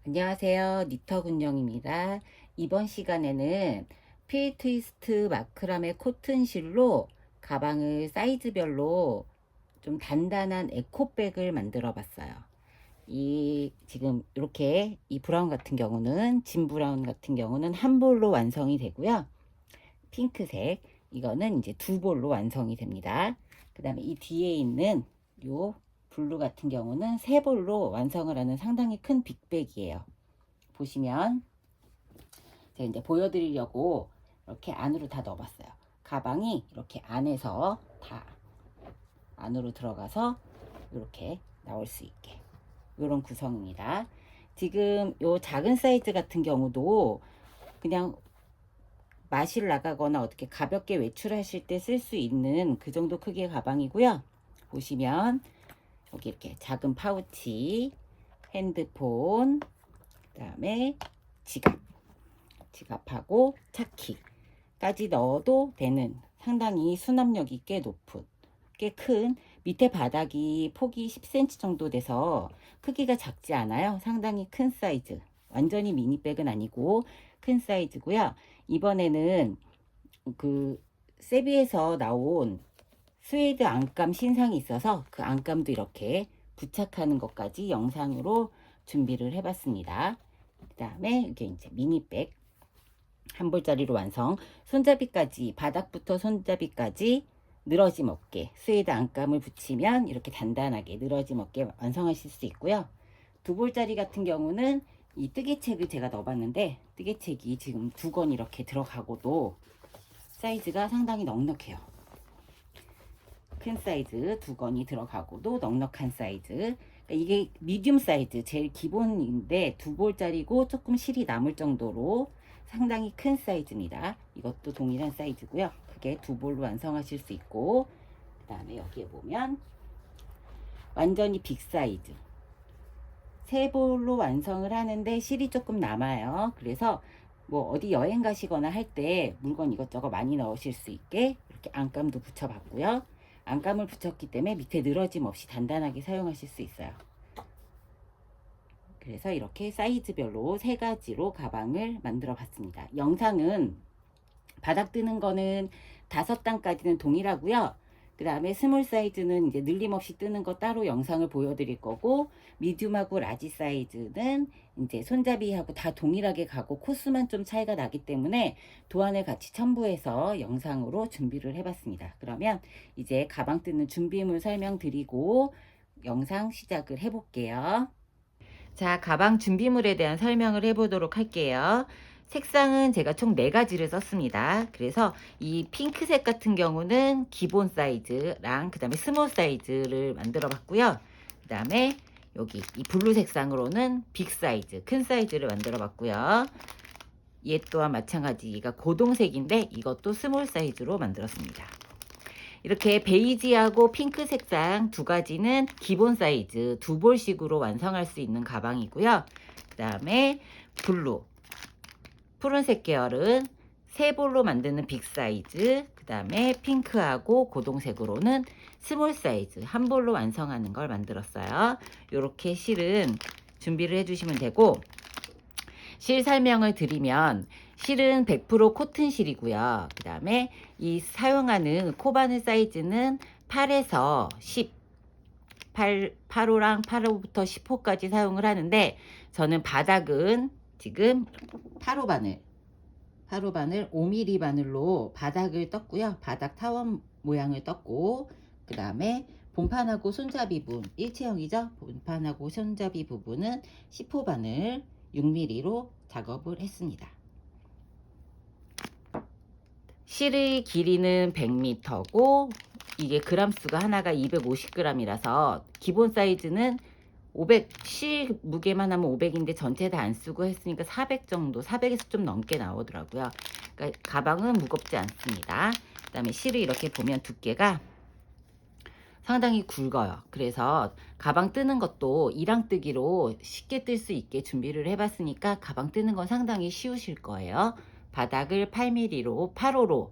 안녕하세요. 니터 군영입니다. 이번 시간에는 필 트위스트 마크라메 코튼실로 가방을 사이즈별로 좀 단단한 에코백을 만들어 봤어요. 이 지금 이렇게 이 브라운 같은 경우는 진 브라운 같은 경우는 한 볼로 완성이 되고요. 핑크색 이거는 이제 두 볼로 완성이 됩니다. 그 다음에 이 뒤에 있는 요 블루 같은 경우는 세 볼로 완성을 하는 상당히 큰 빅백이에요. 보시면 제가 이제 보여드리려고 이렇게 안으로 다 넣어봤어요. 가방이 이렇게 안에서 다 안으로 들어가서 이렇게 나올 수 있게 이런 구성입니다. 지금 요 작은 사이즈 같은 경우도 그냥 마실 나가거나 어떻게 가볍게 외출하실 때 쓸 수 있는 그 정도 크기의 가방이고요. 보시면 여기 이렇게 작은 파우치, 핸드폰, 그 다음에 지갑하고 차키까지 넣어도 되는 상당히 수납력이 꽤 높은, 꽤 큰, 밑에 바닥이 폭이 10cm 정도 돼서 크기가 작지 않아요. 상당히 큰 사이즈. 완전히 미니백은 아니고 큰 사이즈고요. 이번에는 그 세비에서 나온 스웨이드 안감 신상이 있어서 그 안감도 이렇게 부착하는 것까지 영상으로 준비를 해봤습니다. 그 다음에 이게 이제 미니백 한 볼짜리로 완성. 손잡이까지, 바닥부터 손잡이까지 늘어짐 없게 스웨이드 안감을 붙이면 이렇게 단단하게 늘어짐 없게 완성하실 수 있고요. 두 볼짜리 같은 경우는 이 뜨개책을 제가 넣어봤는데 뜨개책이 지금 두 권 이렇게 들어가고도 사이즈가 상당히 넉넉해요. 큰 사이즈 두 건이 들어가고도 넉넉한 사이즈. 그러니까 이게 미디움 사이즈 제일 기본인데 두 볼짜리고 조금 실이 남을 정도로 상당히 큰 사이즈입니다. 이것도 동일한 사이즈고요. 그게 두 볼로 완성하실 수 있고, 그 다음에 여기에 보면 완전히 빅 사이즈 세 볼로 완성을 하는데 실이 조금 남아요. 그래서 뭐 어디 여행 가시거나 할 때 물건 이것저것 많이 넣으실 수 있게 이렇게 안감도 붙여봤고요. 안감을 붙였기 때문에 밑에 늘어짐 없이 단단하게 사용하실 수 있어요. 그래서 이렇게 사이즈별로 세 가지로 가방을 만들어 봤습니다. 영상은 바닥 뜨는 거는 5단까지는 동일하고요. 그 다음에 스몰 사이즈는 이제 늘림없이 뜨는 거 따로 영상을 보여드릴 거고, 미디움하고 라지 사이즈는 이제 손잡이하고 다 동일하게 가고 코스만 좀 차이가 나기 때문에 도안을 같이 첨부해서 영상으로 준비를 해봤습니다. 그러면 이제 가방 뜯는 준비물 설명드리고 영상 시작을 해볼게요. 자, 가방 준비물에 대한 설명을 해보도록 할게요. 색상은 제가 총 4가지를 썼습니다. 그래서 이 핑크색 같은 경우는 기본 사이즈랑 그 다음에 스몰 사이즈를 만들어 봤고요. 그 다음에 여기 이 블루 색상으로는 빅 사이즈, 큰 사이즈를 만들어 봤고요. 얘 또한 마찬가지, 얘가 고동색인데 이것도 스몰 사이즈로 만들었습니다. 이렇게 베이지하고 핑크 색상 두 가지는 기본 사이즈 두 볼씩으로 완성할 수 있는 가방이고요. 그 다음에 블루, 푸른색 계열은 세 볼로 만드는 빅 사이즈, 그 다음에 핑크하고 고동색으로는 스몰 사이즈 한 볼로 완성하는 걸 만들었어요. 이렇게 실은 준비를 해주시면 되고, 실 설명을 드리면 실은 100% 코튼 실이고요. 그 다음에 이 사용하는 코바늘 사이즈는 8에서 10, 8호랑 8호부터 10호까지 사용을 하는데, 저는 바닥은 지금 8호 바늘 5mm 바늘로 바닥을 떴고요. 바닥 타원 모양을 떴고, 그 다음에 본판하고 손잡이 부분 일체형이죠. 본판하고 손잡이 부분은 10호 바늘 6mm로 작업을 했습니다. 실의 길이는 100m고 이게 그람 수가 하나가 250g이라서 기본 사이즈는 500, 실 무게만 하면 500인데 전체 다 안 쓰고 했으니까 400 정도, 400에서 좀 넘게 나오더라고요. 그러니까 가방은 무겁지 않습니다. 그 다음에 실을 이렇게 보면 두께가 상당히 굵어요. 그래서 가방 뜨는 것도 이랑 뜨기로 쉽게 뜰 수 있게 준비를 해봤으니까 가방 뜨는 건 상당히 쉬우실 거예요. 바닥을 8mm로 8호로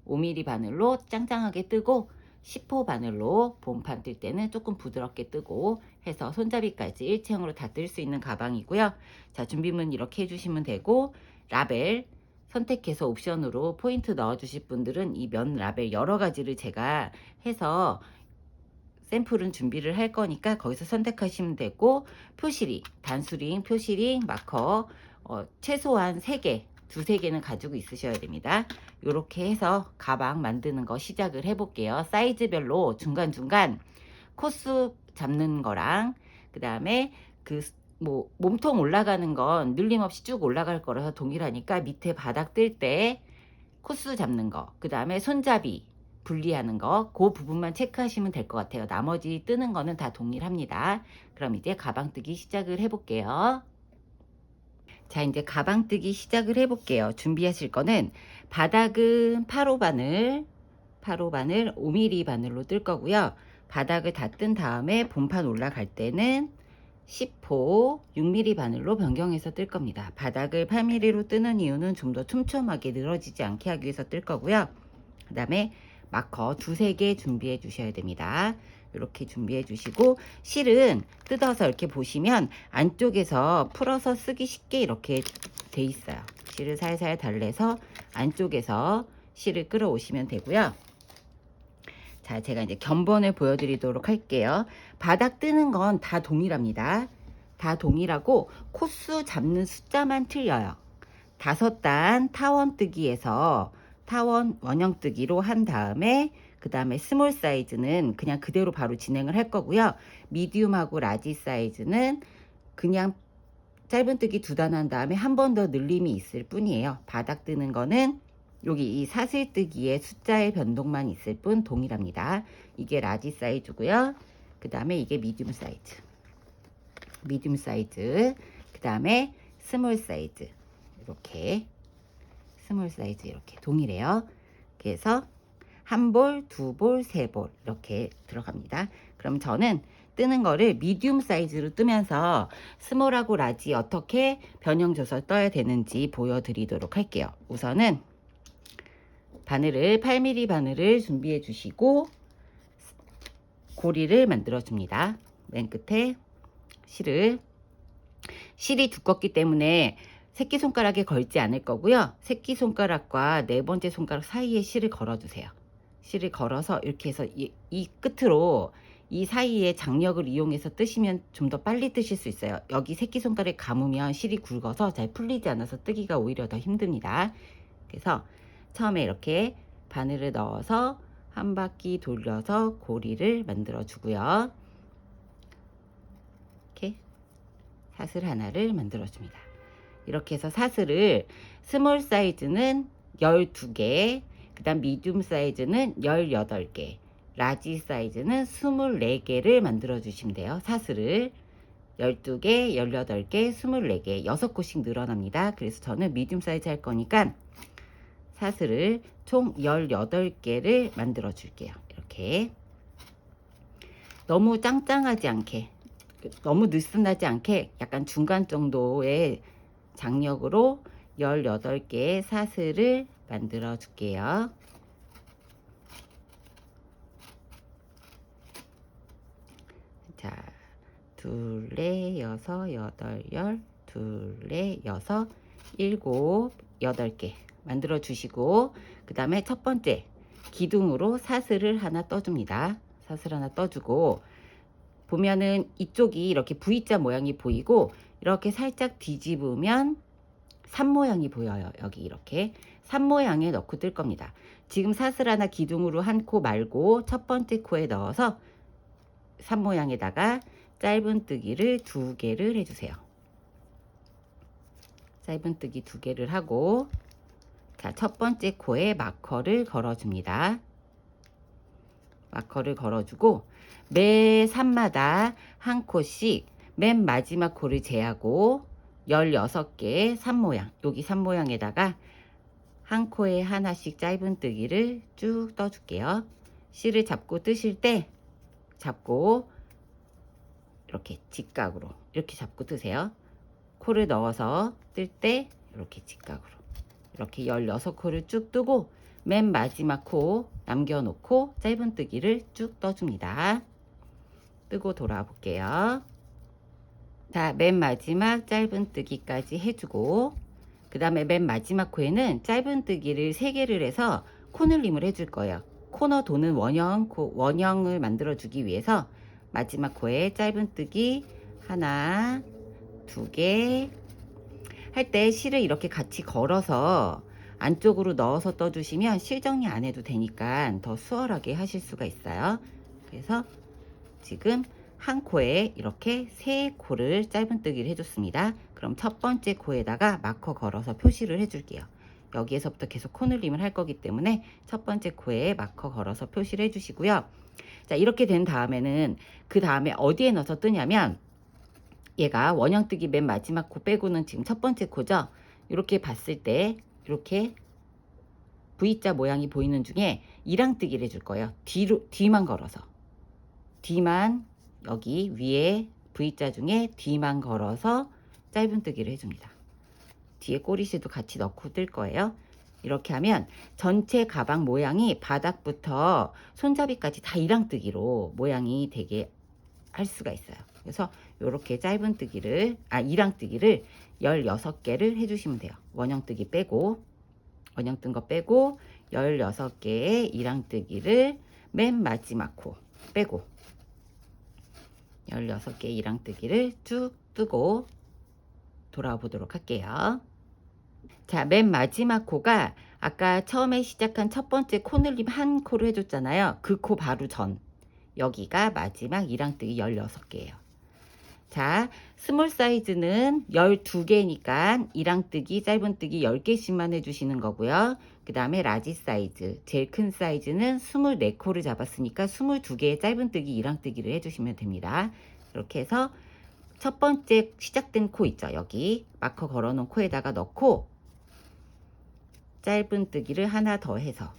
5mm 바늘로 짱짱하게 뜨고, 10호 바늘로 본판 뜰 때는 조금 부드럽게 뜨고 해서 손잡이까지 일체형으로 다 뜰 수 있는 가방이고요. 자, 준비물 이렇게 해주시면 되고, 라벨 선택해서 옵션으로 포인트 넣어주실 분들은 이 면 라벨 여러 가지를 제가 해서 샘플은 준비를 할 거니까 거기서 선택하시면 되고, 표시링, 단수링, 표시링, 마커 최소한 3개, 두세 개는 가지고 있으셔야 됩니다. 이렇게 해서 가방 만드는 거 시작을 해볼게요. 사이즈별로 중간중간 코스 잡는 거랑, 그 다음에 몸통 올라가는 건 눌림없이 쭉 올라갈 거라서 동일하니까 밑에 바닥 뜰 때 코스 잡는 거, 그 다음에 손잡이 분리하는 거, 그 부분만 체크하시면 될 것 같아요. 나머지 뜨는 거는 다 동일합니다. 그럼 이제 가방 뜨기 시작을 해볼게요. 자, 이제 가방 뜨기 시작을 해볼게요. 준비하실 거는 바닥은 8호 바늘 5mm 바늘로 뜰 거고요. 바닥을 다 뜬 다음에 본판 올라갈 때는 10호 6mm 바늘로 변경해서 뜰 겁니다. 바닥을 8mm로 뜨는 이유는 좀 더 촘촘하게 늘어지지 않게 하기 위해서 뜰 거고요. 그 다음에 마커 두세 개 준비해 주셔야 됩니다. 이렇게 준비해 주시고, 실은 뜯어서 이렇게 보시면 안쪽에서 풀어서 쓰기 쉽게 이렇게 돼 있어요. 실을 살살 달래서 안쪽에서 실을 끌어오시면 되고요. 자, 제가 이제 견본을 보여드리도록 할게요. 바닥 뜨는 건 다 동일합니다. 다 동일하고 코스 잡는 숫자만 틀려요. 5단 타원 뜨기에서 타원 원형 뜨기로 한 다음에, 그 다음에 스몰 사이즈는 그냥 그대로 바로 진행을 할 거고요. 미디움하고 라지 사이즈는 그냥 짧은 뜨기 2단 한 다음에 한 번 더 늘림이 있을 뿐이에요. 바닥 뜨는 거는 여기 이 사슬 뜨기의 숫자의 변동만 있을 뿐 동일합니다. 이게 라지 사이즈고요. 그 다음에 이게 미디움 사이즈. 그 다음에 스몰 사이즈. 이렇게 스몰 사이즈 이렇게 동일해요. 그래서 한 볼, 2볼, 3볼 이렇게 들어갑니다. 그럼 저는 뜨는 거를 미디움 사이즈로 뜨면서 스몰하고 라지 어떻게 변형 줘서 떠야 되는지 보여드리도록 할게요. 우선은 바늘을 8mm 바늘을 준비해 주시고 고리를 만들어 줍니다. 맨 끝에 실이 두껍기 때문에 새끼손가락에 걸지 않을 거고요. 새끼손가락과 네 번째 손가락 사이에 실을 걸어 주세요. 실을 걸어서 이렇게 해서 이 끝으로 이 사이에 장력을 이용해서 뜨시면 좀 더 빨리 뜨실 수 있어요. 여기 새끼손가락에 감으면 실이 굵어서 잘 풀리지 않아서 뜨기가 오히려 더 힘듭니다. 그래서 처음에 이렇게 바늘을 넣어서 한 바퀴 돌려서 고리를 만들어 주고요. 이렇게 사슬 하나를 만들어 줍니다. 이렇게 해서 사슬을 스몰 사이즈는 12개, 그 다음 미디움 사이즈는 18개, 라지 사이즈는 24개를 만들어 주시면 돼요. 사슬을 12개, 18개, 24개, 6곳씩 늘어납니다. 그래서 저는 미디움 사이즈 할 거니까 사슬을 총 18개를 만들어 줄게요. 이렇게 너무 짱짱하지 않게, 너무 느슨하지 않게 약간 중간 정도의 장력으로 18개의 사슬을 만들어 줄게요. 자, 둘, 넷, 여섯, 여덟, 둘, 넷, 여섯, 일곱, 8개 만들어 주시고, 그 다음에 첫 번째 기둥으로 사슬을 하나 떠줍니다. 사슬 하나 떠주고, 보면은 이쪽이 이렇게 V자 모양이 보이고 이렇게 살짝 뒤집으면 산 모양이 보여요. 여기 이렇게 산 모양에 넣고 뜰 겁니다. 지금 사슬 하나 기둥으로 한 코 말고 첫 번째 코에 넣어서 산 모양에다가 짧은 뜨기를 2개를 해주세요. 짧은 뜨기 2개를 하고, 자, 첫 번째 코에 마커를 걸어줍니다. 마커를 걸어주고 매 산마다 한 코씩 맨 마지막 코를 제하고 16개의 산 모양, 여기 산 모양에다가 한 코에 하나씩 짧은 뜨기를 쭉 떠줄게요. 실을 잡고 뜨실 때 잡고 이렇게 직각으로 이렇게 잡고 뜨세요. 코를 넣어서 뜰 때 이렇게 직각으로 이렇게 16코를 쭉 뜨고 맨 마지막 코 남겨놓고 짧은뜨기를 쭉 떠줍니다. 뜨고 돌아볼게요. 자, 맨 마지막 짧은뜨기까지 해주고, 그 다음에 맨 마지막 코에는 짧은뜨기를 3개를 해서 코늘림을 해줄 거예요. 코너 도는 원형을 만들어주기 위해서 마지막 코에 짧은뜨기 하나, 2개 할 때 실을 이렇게 같이 걸어서 안쪽으로 넣어서 떠주시면 실 정리 안 해도 되니까 더 수월하게 하실 수가 있어요. 그래서 지금 한 코에 이렇게 3코를 짧은뜨기를 해줬습니다. 그럼 첫 번째 코에다가 마커 걸어서 표시를 해줄게요. 여기에서부터 계속 코늘림을 할 거기 때문에 첫 번째 코에 마커 걸어서 표시를 해주시고요. 자, 이렇게 된 다음에는 그 다음에 어디에 넣어서 뜨냐면, 얘가 원형뜨기 맨 마지막 코 빼고는 지금 첫 번째 코죠. 이렇게 봤을 때 이렇게 V자 모양이 보이는 중에 이랑뜨기를 해줄 거예요. 뒤만 걸어서, 뒤만, 여기 위에 V자 중에 뒤만 걸어서 짧은뜨기를 해줍니다. 뒤에 꼬리실도 같이 넣고 뜰 거예요. 이렇게 하면 전체 가방 모양이 바닥부터 손잡이까지 다 이랑뜨기로 모양이 되게 할 수가 있어요. 그래서 이렇게 짧은뜨기를, 이랑뜨기를 16개를 해주시면 돼요. 원형뜨기 빼고, 원형 뜬 거 빼고 16개의 이랑뜨기를 맨 마지막 코 빼고 16개 이랑뜨기를 쭉 뜨고 돌아와 보도록 할게요. 자, 맨 마지막 코가 아까 처음에 시작한 첫 번째 코늘림 한 코를 해줬잖아요. 그 코 바로 전, 여기가 마지막 이랑뜨기 16개예요. 자, 스몰 사이즈는 12개니까 이랑뜨기, 짧은뜨기 10개씩만 해주시는 거고요. 그 다음에 라지 사이즈, 제일 큰 사이즈는 24코를 잡았으니까 22개의 짧은뜨기, 이랑뜨기를 해주시면 됩니다. 이렇게 해서 첫 번째 시작된 코 있죠. 여기 마커 걸어놓은 코에다가 넣고 짧은뜨기를 하나 더 해서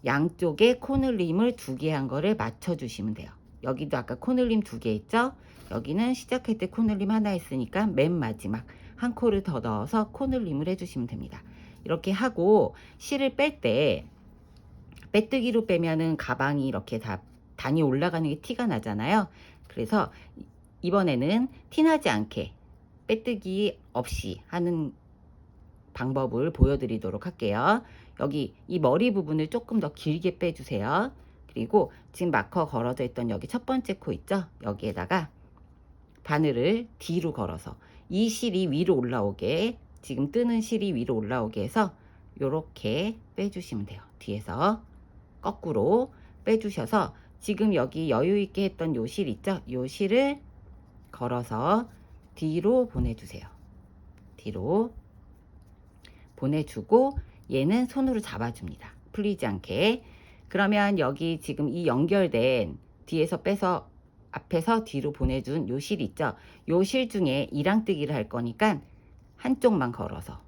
양쪽에 코늘림을 2개 한 거를 맞춰주시면 돼요. 여기도 아까 코늘림 2개 있죠? 여기는 시작할 때 코늘림 하나 있으니까 맨 마지막 한 코를 더 넣어서 코늘림을 해주시면 됩니다. 이렇게 하고 실을 뺄 때 빼뜨기로 빼면은 가방이 이렇게 다 단이 올라가는 게 티가 나잖아요. 그래서 이번에는 티나지 않게 빼뜨기 없이 하는 방법을 보여드리도록 할게요. 여기 이 머리 부분을 조금 더 길게 빼주세요. 그리고 지금 마커 걸어져 있던 여기 첫 번째 코 있죠? 여기에다가 바늘을 뒤로 걸어서 이 실이 위로 올라오게, 지금 뜨는 실이 위로 올라오게 해서 이렇게 빼주시면 돼요. 뒤에서 거꾸로 빼주셔서 지금 여기 여유 있게 했던 요 실 있죠? 요 실을 걸어서 뒤로 보내주세요. 뒤로 보내주고 얘는 손으로 잡아줍니다. 풀리지 않게. 그러면 여기 지금 이 연결된 뒤에서 빼서 앞에서 뒤로 보내준 요 실 있죠? 요 실 중에 이랑뜨기를 할 거니까 한쪽만 걸어서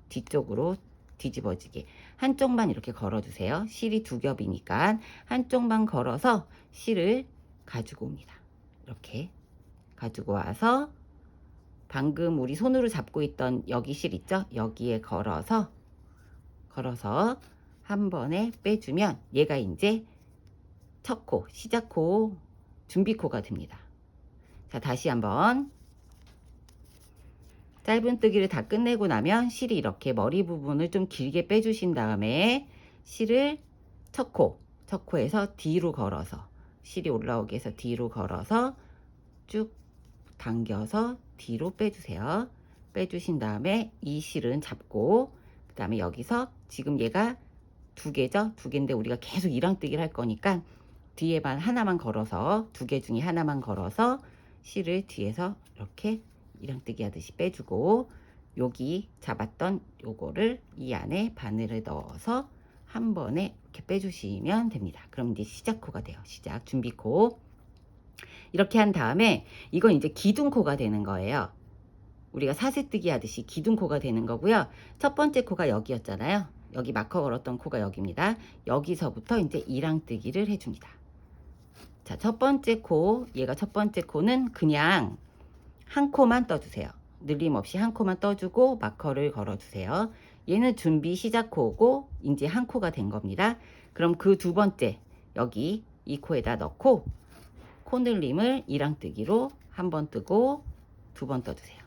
뒤쪽으로 뒤집어지게 한쪽만 이렇게 걸어주세요. 실이 2겹이니까 한쪽만 걸어서 실을 가지고 옵니다. 이렇게 가지고 와서 방금 우리 손으로 잡고 있던 여기 실 있죠? 여기에 걸어서 한 번에 빼주면 얘가 이제 첫 코, 시작 코, 준비 코가 됩니다. 자, 다시 한번 짧은뜨기를 다 끝내고 나면 실이 이렇게 머리 부분을 좀 길게 빼주신 다음에 실을 첫 코에서 뒤로 걸어서 실이 올라오게 해서 뒤로 걸어서 쭉 당겨서 뒤로 빼주세요. 빼주신 다음에 이 실은 잡고, 그 다음에 여기서 지금 얘가 2개죠? 2개인데 우리가 계속 이랑뜨기를 할 거니까 뒤에만 하나만 걸어서 2개 중에 하나만 걸어서 실을 뒤에서 이렇게 이랑뜨기 하듯이 빼주고, 여기 잡았던 요거를 이 안에 바늘을 넣어서 한 번에 이렇게 빼주시면 됩니다. 그럼 이제 시작코가 돼요. 시작 준비코. 이렇게 한 다음에 이건 이제 기둥코가 되는 거예요. 우리가 사슬뜨기 하듯이 기둥코가 되는 거고요. 첫 번째 코가 여기였잖아요. 여기 마커 걸었던 코가 여기입니다. 여기서부터 이제 이랑뜨기를 해줍니다. 자, 첫 번째 코, 얘가 첫 번째 코는 그냥 한 코만 떠주세요. 늘림 없이 한 코만 떠주고 마커를 걸어주세요. 얘는 준비 시작 코고 이제 한 코가 된 겁니다. 그럼 그 두 번째 여기 이 코에다 넣고 코늘림을 이랑뜨기로 한 번 뜨고 두 번 떠주세요.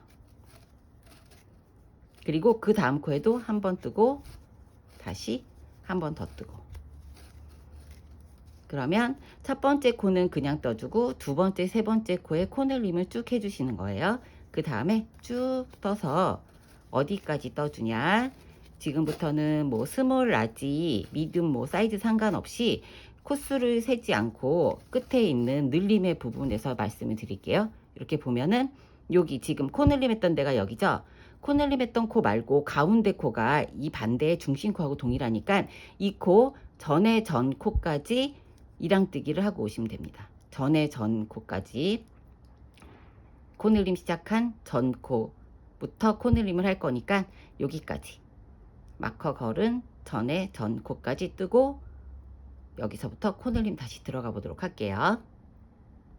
그리고 그 다음 코에도 한 번 뜨고 다시 한 번 더 뜨고. 그러면 첫 번째 코는 그냥 떠주고 두 번째, 세 번째 코에 코늘림을 쭉 해주시는 거예요. 그 다음에 쭉 떠서 어디까지 떠주냐? 지금부터는 뭐 스몰, 라지, 미디움 뭐 사이즈 상관없이 코수를 세지 않고 끝에 있는 늘림의 부분에서 말씀을 드릴게요. 이렇게 보면은 여기 지금 코늘림 했던 데가 여기죠. 코늘림 했던 코 말고 가운데 코가 이 반대의 중심 코하고 동일하니까 이 코 전에 전 코까지 이랑뜨기를 하고 오시면 됩니다. 전에 전 코까지 코늘림 시작한 전 코부터 코늘림을 할 거니까 여기까지 마커 걸은 전에 전 코까지 뜨고 여기서부터 코늘림 다시 들어가 보도록 할게요.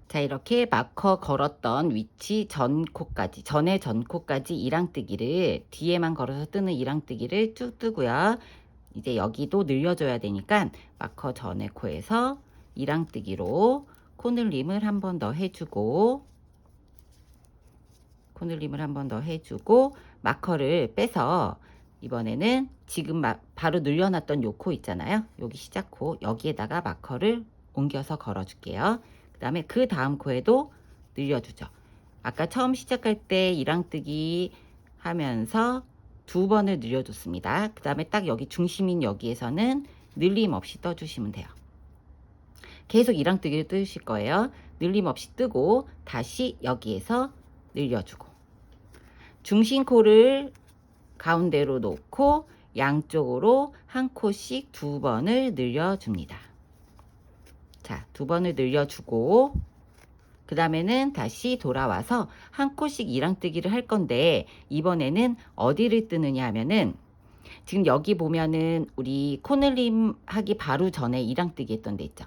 자, 이렇게 마커 걸었던 위치 전 코까지, 전에 전 코까지 이랑뜨기를 뒤에만 걸어서 뜨는 이랑뜨기를 쭉 뜨고요. 이제 여기도 늘려줘야 되니까 마커 전에 코에서 이랑뜨기로 코늘림을 한 번 더 해주고 코늘림을 한 번 더 해주고 마커를 빼서 이번에는 지금 바로 늘려놨던 요 코 있잖아요. 여기 시작 코 여기에다가 마커를 옮겨서 걸어줄게요. 그 다음에 그 다음 코에도 늘려주죠. 아까 처음 시작할 때 이랑뜨기 하면서 두 번을 늘려줬습니다. 그 다음에 딱 여기 중심인 여기에서는 늘림 없이 떠주시면 돼요. 계속 이랑뜨기를 뜨실 거예요. 늘림 없이 뜨고 다시 여기에서 늘려주고 중심 코를 가운데로 놓고 양쪽으로 한 코씩 두 번을 늘려줍니다. 자, 두 번을 늘려주고 그 다음에는 다시 돌아와서 한 코씩 이랑뜨기를 할 건데 이번에는 어디를 뜨느냐 하면은 지금 여기 보면은 우리 코늘림 하기 바로 전에 이랑뜨기 했던 데 있죠.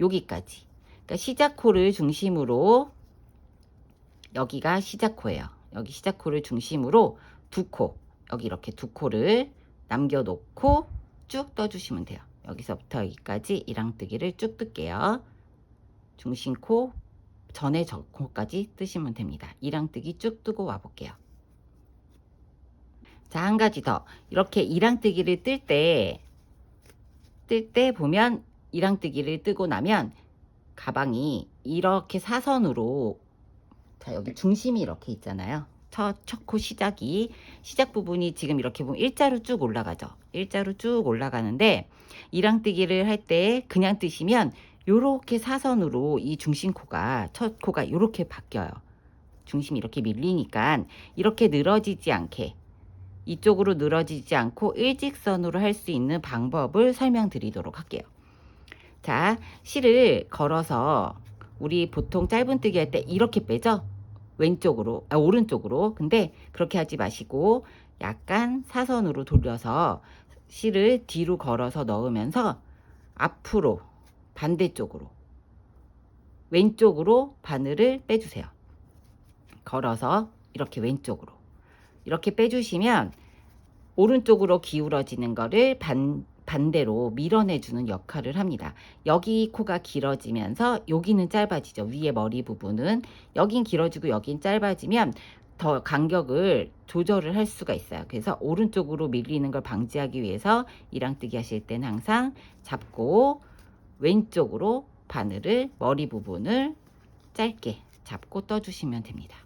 여기까지. 그러니까 시작코를 중심으로 여기가 시작코예요. 여기 시작코를 중심으로 두 코, 여기 이렇게 두 코를 남겨놓고 쭉 떠주시면 돼요. 여기서부터 여기까지 이랑뜨기를 쭉 뜰게요. 중심코 전에 저 코까지 뜨시면 됩니다. 이랑뜨기 쭉 뜨고 와볼게요. 자, 한 가지 더. 이렇게 이랑뜨기를 뜰 때 보면 이랑뜨기를 뜨고 나면 가방이 이렇게 사선으로 자, 여기 중심이 이렇게 있잖아요. 첫 코 시작 부분이 지금 이렇게 보면 일자로 쭉 올라가죠. 일자로 쭉 올라가는데 이랑뜨기를 할 때 그냥 뜨시면 요렇게 사선으로 이 중심코가 첫 코가 요렇게 바뀌어요. 중심이 이렇게 밀리니까 이렇게 늘어지지 않게 이쪽으로 늘어지지 않고 일직선으로 할 수 있는 방법을 설명드리도록 할게요. 자, 실을 걸어서 우리 보통 짧은뜨기 할 때 이렇게 빼죠? 왼쪽으로, 오른쪽으로. 근데 그렇게 하지 마시고 약간 사선으로 돌려서 실을 뒤로 걸어서 넣으면서 앞으로 반대쪽으로 왼쪽으로 바늘을 빼주세요. 걸어서 이렇게 왼쪽으로 이렇게 빼주시면 오른쪽으로 기울어지는 거를 반대로 밀어내주는 역할을 합니다. 여기 코가 길어지면서 여기는 짧아지죠. 위에 머리 부분은 여긴 길어지고 여긴 짧아지면 더 간격을 조절을 할 수가 있어요. 그래서 오른쪽으로 밀리는 걸 방지하기 위해서 이랑뜨기 하실 때는 항상 잡고 왼쪽으로 바늘을 머리 부분을 짧게 잡고 떠주시면 됩니다.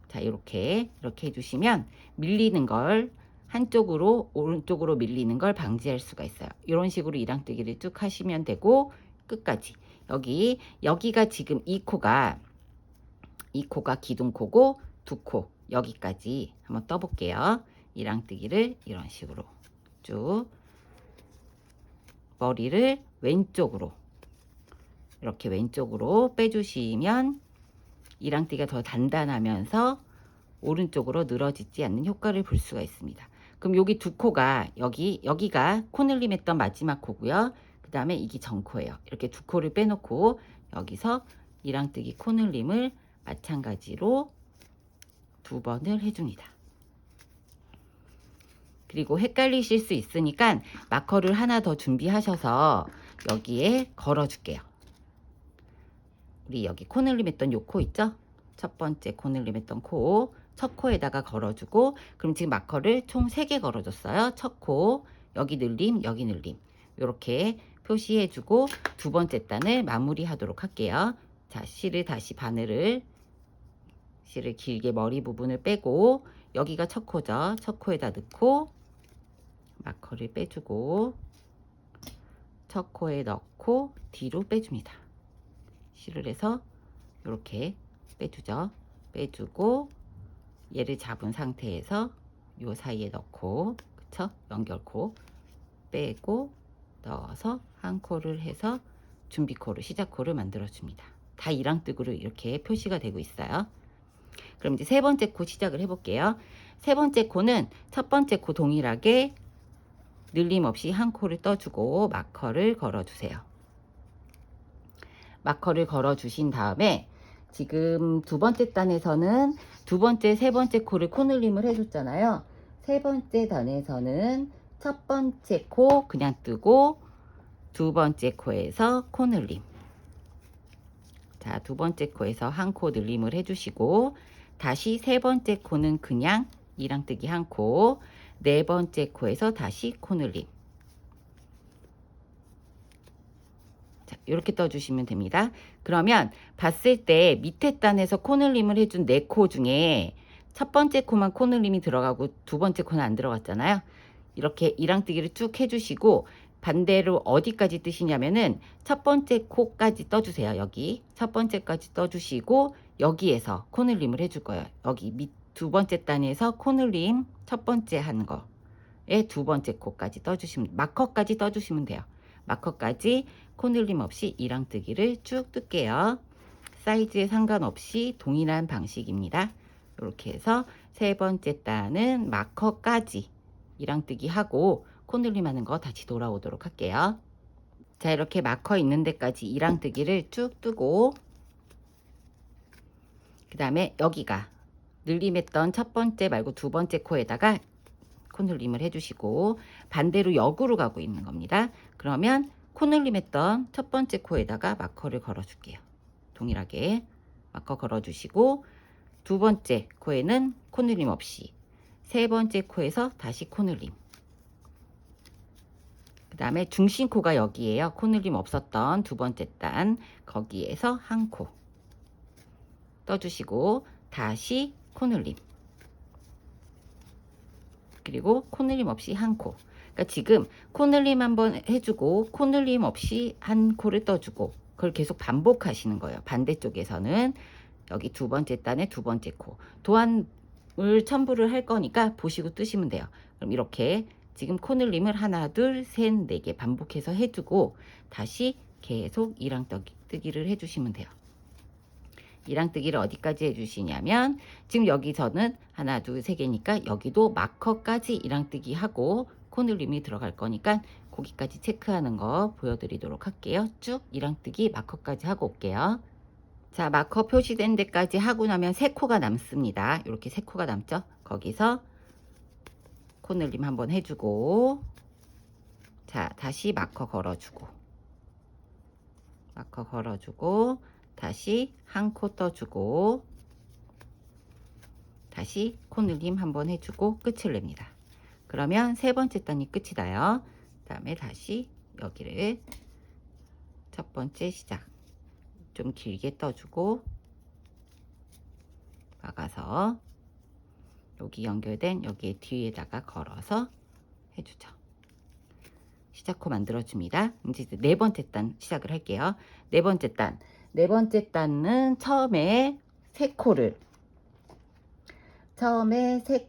자, 이렇게 해주시면 밀리는 걸 한쪽으로 오른쪽으로 밀리는 걸 방지할 수가 있어요. 이런 식으로 이랑뜨기를 쭉 하시면 되고 끝까지 여기가 지금 이 코가 기둥코고 두 코 여기까지 한번 떠볼게요. 이랑뜨기를 이런 식으로 쭉 머리를 왼쪽으로 이렇게 왼쪽으로 빼주시면 이랑뜨기가 더 단단하면서 오른쪽으로 늘어지지 않는 효과를 볼 수가 있습니다. 그럼 여기 두 코가 여기가 코늘림 했던 마지막 코고요. 그 다음에 이게 전코예요. 이렇게 두 코를 빼놓고 여기서 이랑뜨기 코늘림을 마찬가지로 두 번을 해줍니다. 그리고 헷갈리실 수 있으니까 마커를 하나 더 준비하셔서 여기에 걸어줄게요. 우리 여기 코늘림 했던 요 코 있죠? 첫 번째 코늘림 했던 코, 첫 코에다가 걸어주고, 그럼 지금 마커를 총 3개 걸어줬어요. 첫 코, 여기 늘림, 여기 늘림. 이렇게 표시해주고 두 번째 단을 마무리하도록 할게요. 자, 실을 다시 실을 길게 머리 부분을 빼고, 여기가 첫 코죠. 첫 코에다 넣고 마커를 빼주고 첫 코에 넣고 뒤로 빼줍니다. 실을 해서 이렇게 빼주죠. 빼주고 얘를 잡은 상태에서 요 사이에 넣고, 그쵸? 연결코 빼고 넣어서 한 코를 해서 준비코를, 시작코를 만들어 줍니다. 다 이랑뜨기로 이렇게 표시가 되고 있어요. 그럼 이제 세 번째 코 시작을 해볼게요. 세 번째 코는 첫 번째 코 동일하게 늘림 없이 한 코를 떠주고 마커를 걸어주세요. 마커를 걸어 주신 다음에 지금 두 번째 단에서는 두 번째, 세 번째 코를 코늘림을 해줬잖아요. 세 번째 단에서는 첫 번째 코 그냥 뜨고 두 번째 코에서 코늘림. 자, 두 번째 코에서 한 코 늘림을 해주시고 다시 세 번째 코는 그냥 이랑뜨기 한 코, 네 번째 코에서 다시 코늘림. 자, 이렇게 떠주시면 됩니다. 그러면 봤을 때 밑에 단에서 코늘림을 해준 4코 중에 첫 번째 코만 코늘림이 들어가고 두 번째 코는 안 들어갔잖아요. 이렇게 이랑뜨기를 쭉 해주시고 반대로 어디까지 뜨시냐면은 첫 번째 코까지 떠주세요. 여기 첫 번째까지 떠주시고 여기에서 코늘림을 해줄 거예요. 여기 밑 두 번째 단에서 코늘림 첫 번째 한 거에 두 번째 코까지 떠주시면, 마커까지 떠주시면 돼요. 마커까지 코늘림 없이 이랑뜨기를 쭉 뜰게요. 사이즈에 상관없이 동일한 방식입니다. 이렇게 해서 세 번째 단은 마커까지 이랑뜨기 하고 코늘림 하는 거 다시 돌아오도록 할게요. 자, 이렇게 마커 있는 데까지 이랑뜨기를 쭉 뜨고, 그 다음에 여기가 늘림했던 첫 번째 말고 두 번째 코에다가 코늘림을 해주시고 반대로 역으로 가고 있는 겁니다. 그러면 코늘림했던 첫 번째 코에다가 마커를 걸어줄게요. 동일하게 마커 걸어주시고 두 번째 코에는 코늘림 없이, 세 번째 코에서 다시 코늘림. 그 다음에 중심코가 여기에요. 코늘림 없었던 두 번째 단, 거기에서 한 코 떠주시고 다시 코늘림, 그리고 코늘림 없이 한 코. 그러니까 지금 코늘림 한번 해주고 코늘림 없이 한 코를 떠주고 그걸 계속 반복하시는 거예요. 반대쪽에서는 여기 두 번째 단에 두 번째 코 도안을 첨부를 할 거니까 보시고 뜨시면 돼요. 그럼 이렇게 지금 코늘림을 하나, 둘, 셋, 4개 반복해서 해주고 다시 계속 이랑뜨기를 해주시면 돼요. 이랑뜨기를 어디까지 해주시냐면 지금 여기서는 하나, 둘, 3개니까 여기도 마커까지 이랑뜨기 하고 코늘림이 들어갈 거니까 거기까지 체크하는 거 보여드리도록 할게요. 쭉 이랑뜨기 마커까지 하고 올게요. 자, 마커 표시된 데까지 하고 나면 3코가 남습니다. 이렇게 3코가 남죠. 거기서 코늘림 한번 해주고, 자, 다시 마커 걸어주고, 마커 걸어주고, 다시 한 코 떠주고, 다시 코늘림 한번 해주고 끝을 냅니다. 그러면 세 번째 단이 끝이 나요. 그 다음에 다시 여기를 첫 번째 시작 좀 길게 떠주고 막아서 여기 연결된 여기 뒤에다가 걸어서 해주죠. 시작코 만들어줍니다. 이제 네 번째 단 시작을 할게요. 네 번째 단은 처음에 세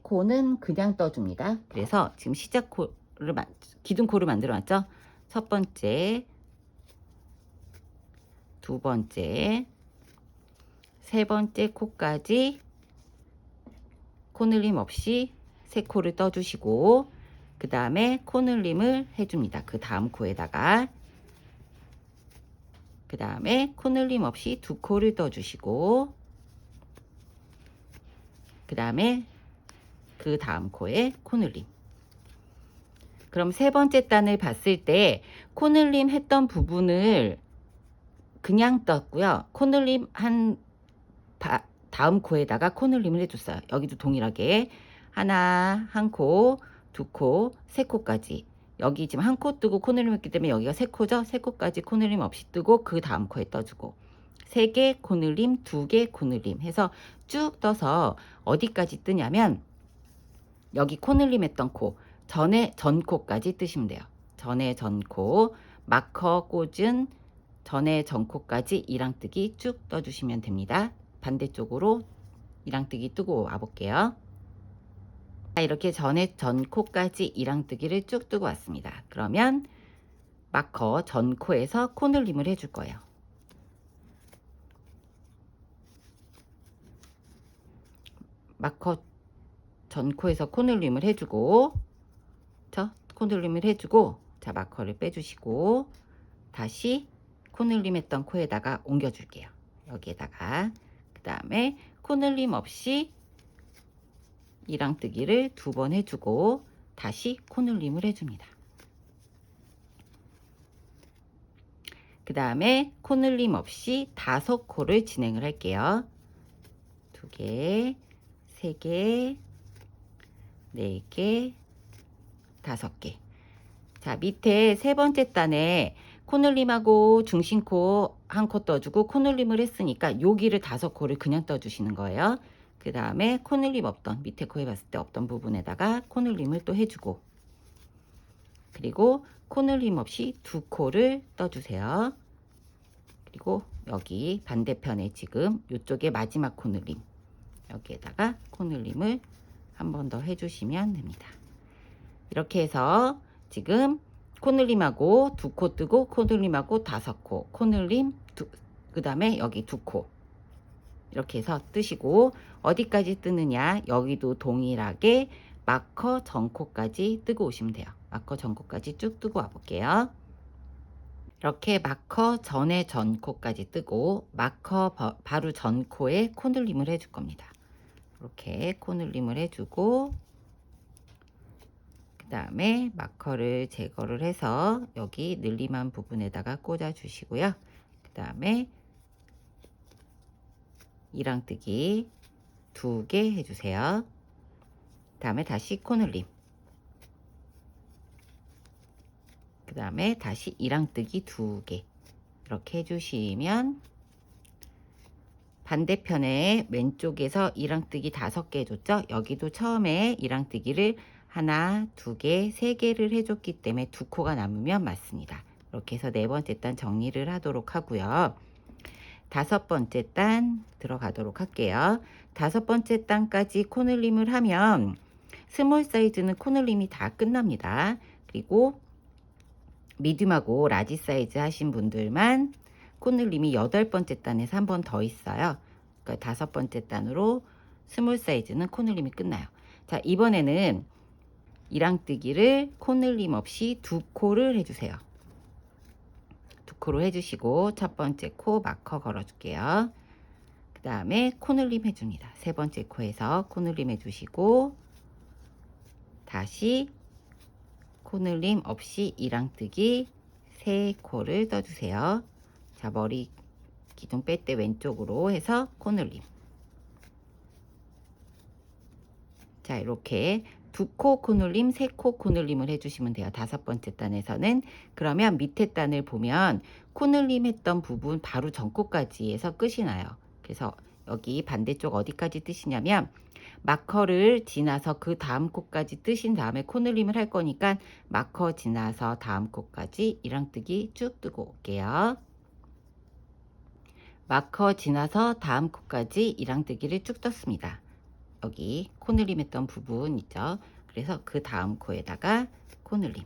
코는 그냥 떠줍니다. 그래서 지금 시작코를 기둥코를 만들어 놨죠. 첫 번째, 두 번째, 세 번째 코까지 코늘림 없이 세 코를 떠주시고 그 다음에 코늘림을 해줍니다. 그 다음 코에다가 그 다음에 코늘림 없이 두 코를 떠주시고 그 다음에 그 다음 코에 코늘림. 그럼 세 번째 단을 봤을 때 코늘림 했던 부분을 그냥 떴고요. 코늘림 다음 코에다가 코늘림을 해줬어요. 여기도 동일하게 하나, 한 코, 두 코, 세 코까지. 여기 지금 한 코 뜨고 코늘림 했기 때문에 여기가 세 코죠. 세 코까지 코늘림 없이 뜨고 그 다음 코에 떠주고 세 개 코늘림, 두 개 코늘림 해서 쭉 떠서 어디까지 뜨냐면 여기 코늘림 했던 코 전에 전 코까지 뜨시면 돼요. 전에 전 코 마커 꽂은 전에 전 코까지 이랑뜨기 쭉 떠주시면 됩니다. 반대쪽으로 이랑뜨기 뜨고 와볼게요. 이렇게 전에 전 코까지 이랑뜨기를 쭉 뜨고 왔습니다. 그러면 마커 전 코에서 코늘림을 해줄 거예요. 마커 전 코에서 코늘림을 해주고 코늘림을 해주고 자 마커를 빼주시고 다시 코늘림 했던 코에다가 옮겨줄게요. 여기에다가 그 다음에 코늘림 없이 이랑뜨기를 두 번 해주고 다시 코늘림을 해줍니다. 그 다음에 코늘림 없이 5코를 진행을 할게요. 2개, 3개, 4개, 5개. 자, 밑에 세 번째 단에 코늘림하고 중심코 한 코 떠주고 코늘림을 했으니까 여기를 5코를 그냥 떠주시는 거예요. 그 다음에 코늘림 없던 밑에 코에 봤을 때 없던 부분에다가 코늘림을 또 해주고 그리고 코늘림 없이 2코를 떠주세요. 그리고 여기 반대편에 지금 이쪽에 마지막 코늘림 여기에다가 코늘림을 한 번 더 해주시면 됩니다. 이렇게 해서 지금 코늘림하고 2코 뜨고 코늘림하고 5코 코늘림 그 다음에 여기 2코 이렇게 해서 뜨시고 어디까지 뜨느냐 여기도 동일하게 마커 전코까지 뜨고 오시면 돼요. 마커 전코까지 쭉 뜨고 와 볼게요. 이렇게 마커 전에 전코까지 뜨고 마커 바로 전코에 코늘림을 해줄 겁니다. 이렇게 코늘림을 해주고 그 다음에 마커를 제거를 해서 여기 늘림한 부분에다가 꽂아 주시고요. 그 다음에 이랑뜨기 2개 해주세요. 그 다음에 다시 코늘림 그 다음에 다시 이랑뜨기 2개 이렇게 해주시면 반대편에 왼쪽에서 이랑뜨기 5개 해줬죠. 여기도 처음에 이랑뜨기를 하나, 2개, 3개를 해줬기 때문에 2코가 남으면 맞습니다. 이렇게 해서 네 번째 단 정리를 하도록 하고요. 5번째 단 들어가도록 할게요. 5번째 단까지 코늘림을 하면 스몰 사이즈는 코늘림이 다 끝납니다. 그리고 미디움하고 라지 사이즈 하신 분들만 코늘림이 8번째 단에서 한 번 더 있어요. 그러니까 5번째 단으로 스몰 사이즈는 코늘림이 끝나요. 자, 이번에는 이랑뜨기를 코늘림 없이 2코를 해주세요. 2코로 해주시고 첫 번째 코 마커 걸어줄게요. 그 다음에 코늘림 해줍니다. 세 번째 코에서 코늘림 해주시고 다시 코늘림 없이 이랑뜨기 3코를 떠주세요. 자, 머리 기둥 뺄 때 왼쪽으로 해서 코늘림. 자, 이렇게 2코 코늘림, 3코 코늘림을 해주시면 돼요. 5번째 단에서는. 그러면 밑에 단을 보면 코늘림 했던 부분 바로 전코까지 해서 끝이 나요. 그래서 여기 반대쪽 어디까지 뜨시냐면 마커를 지나서 그 다음 코까지 뜨신 다음에 코늘림을 할 거니까 마커 지나서 다음 코까지 이랑뜨기 쭉 뜨고 올게요. 마커 지나서 다음 코까지 이랑뜨기를 쭉 떴습니다. 여기 코늘림 했던 부분 있죠. 그래서 그 다음 코에다가 코늘림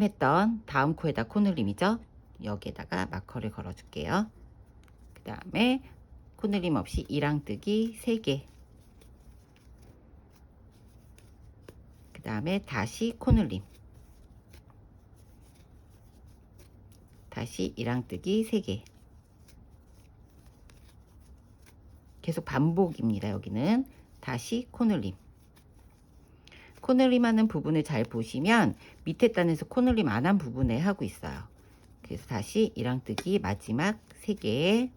했던 다음 코에다 코늘림이죠. 여기에다가 마커를 걸어 줄게요. 그 다음에 코늘림 없이 이랑뜨기 3개 그 다음에 다시 코늘림 다시 이랑뜨기 3개 계속 반복입니다. 여기는 다시 코늘림 코늘림 하는 부분을 잘 보시면 밑에 단에서 코늘림 안 한 부분에 하고 있어요. 그래서 다시 이랑뜨기 마지막 3개,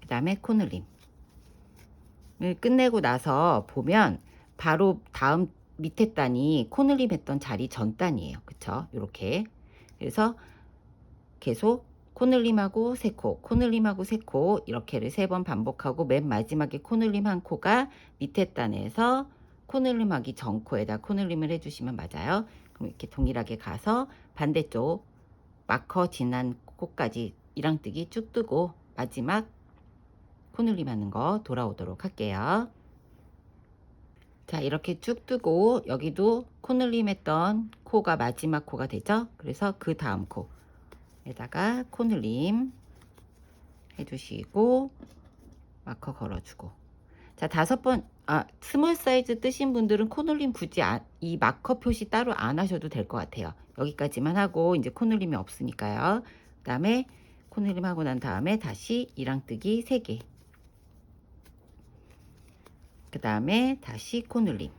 그 다음에 코늘림을 끝내고 나서 보면 바로 다음 밑에 단이 코늘림 했던 자리 전 단이에요. 그쵸? 이렇게. 그래서 계속 코늘림하고 3코, 코늘림하고 3코 이렇게를 3번 반복하고 맨 마지막에 코늘림 1코가 밑에 단에서 코늘림하기 전 코에다 코늘림을 해주시면 맞아요. 그럼 이렇게 동일하게 가서 반대쪽 마커 지난 코까지 이랑뜨기 쭉 뜨고 마지막 코늘림 하는 거 돌아오도록 할게요. 자, 이렇게 쭉 뜨고 여기도 코늘림 했던 코가 마지막 코가 되죠. 그래서 그 다음 코에다가 코늘림 해주시고 마커 걸어주고, 자, 스몰 사이즈 뜨신 분들은 코늘림 굳이 이 마커 표시 따로 안 하셔도 될 것 같아요. 여기까지만 하고 이제 코늘림이 없으니까요. 그 다음에 코늘림 하고 난 다음에 다시 이랑뜨기 3개, 그 다음에 다시 코늘림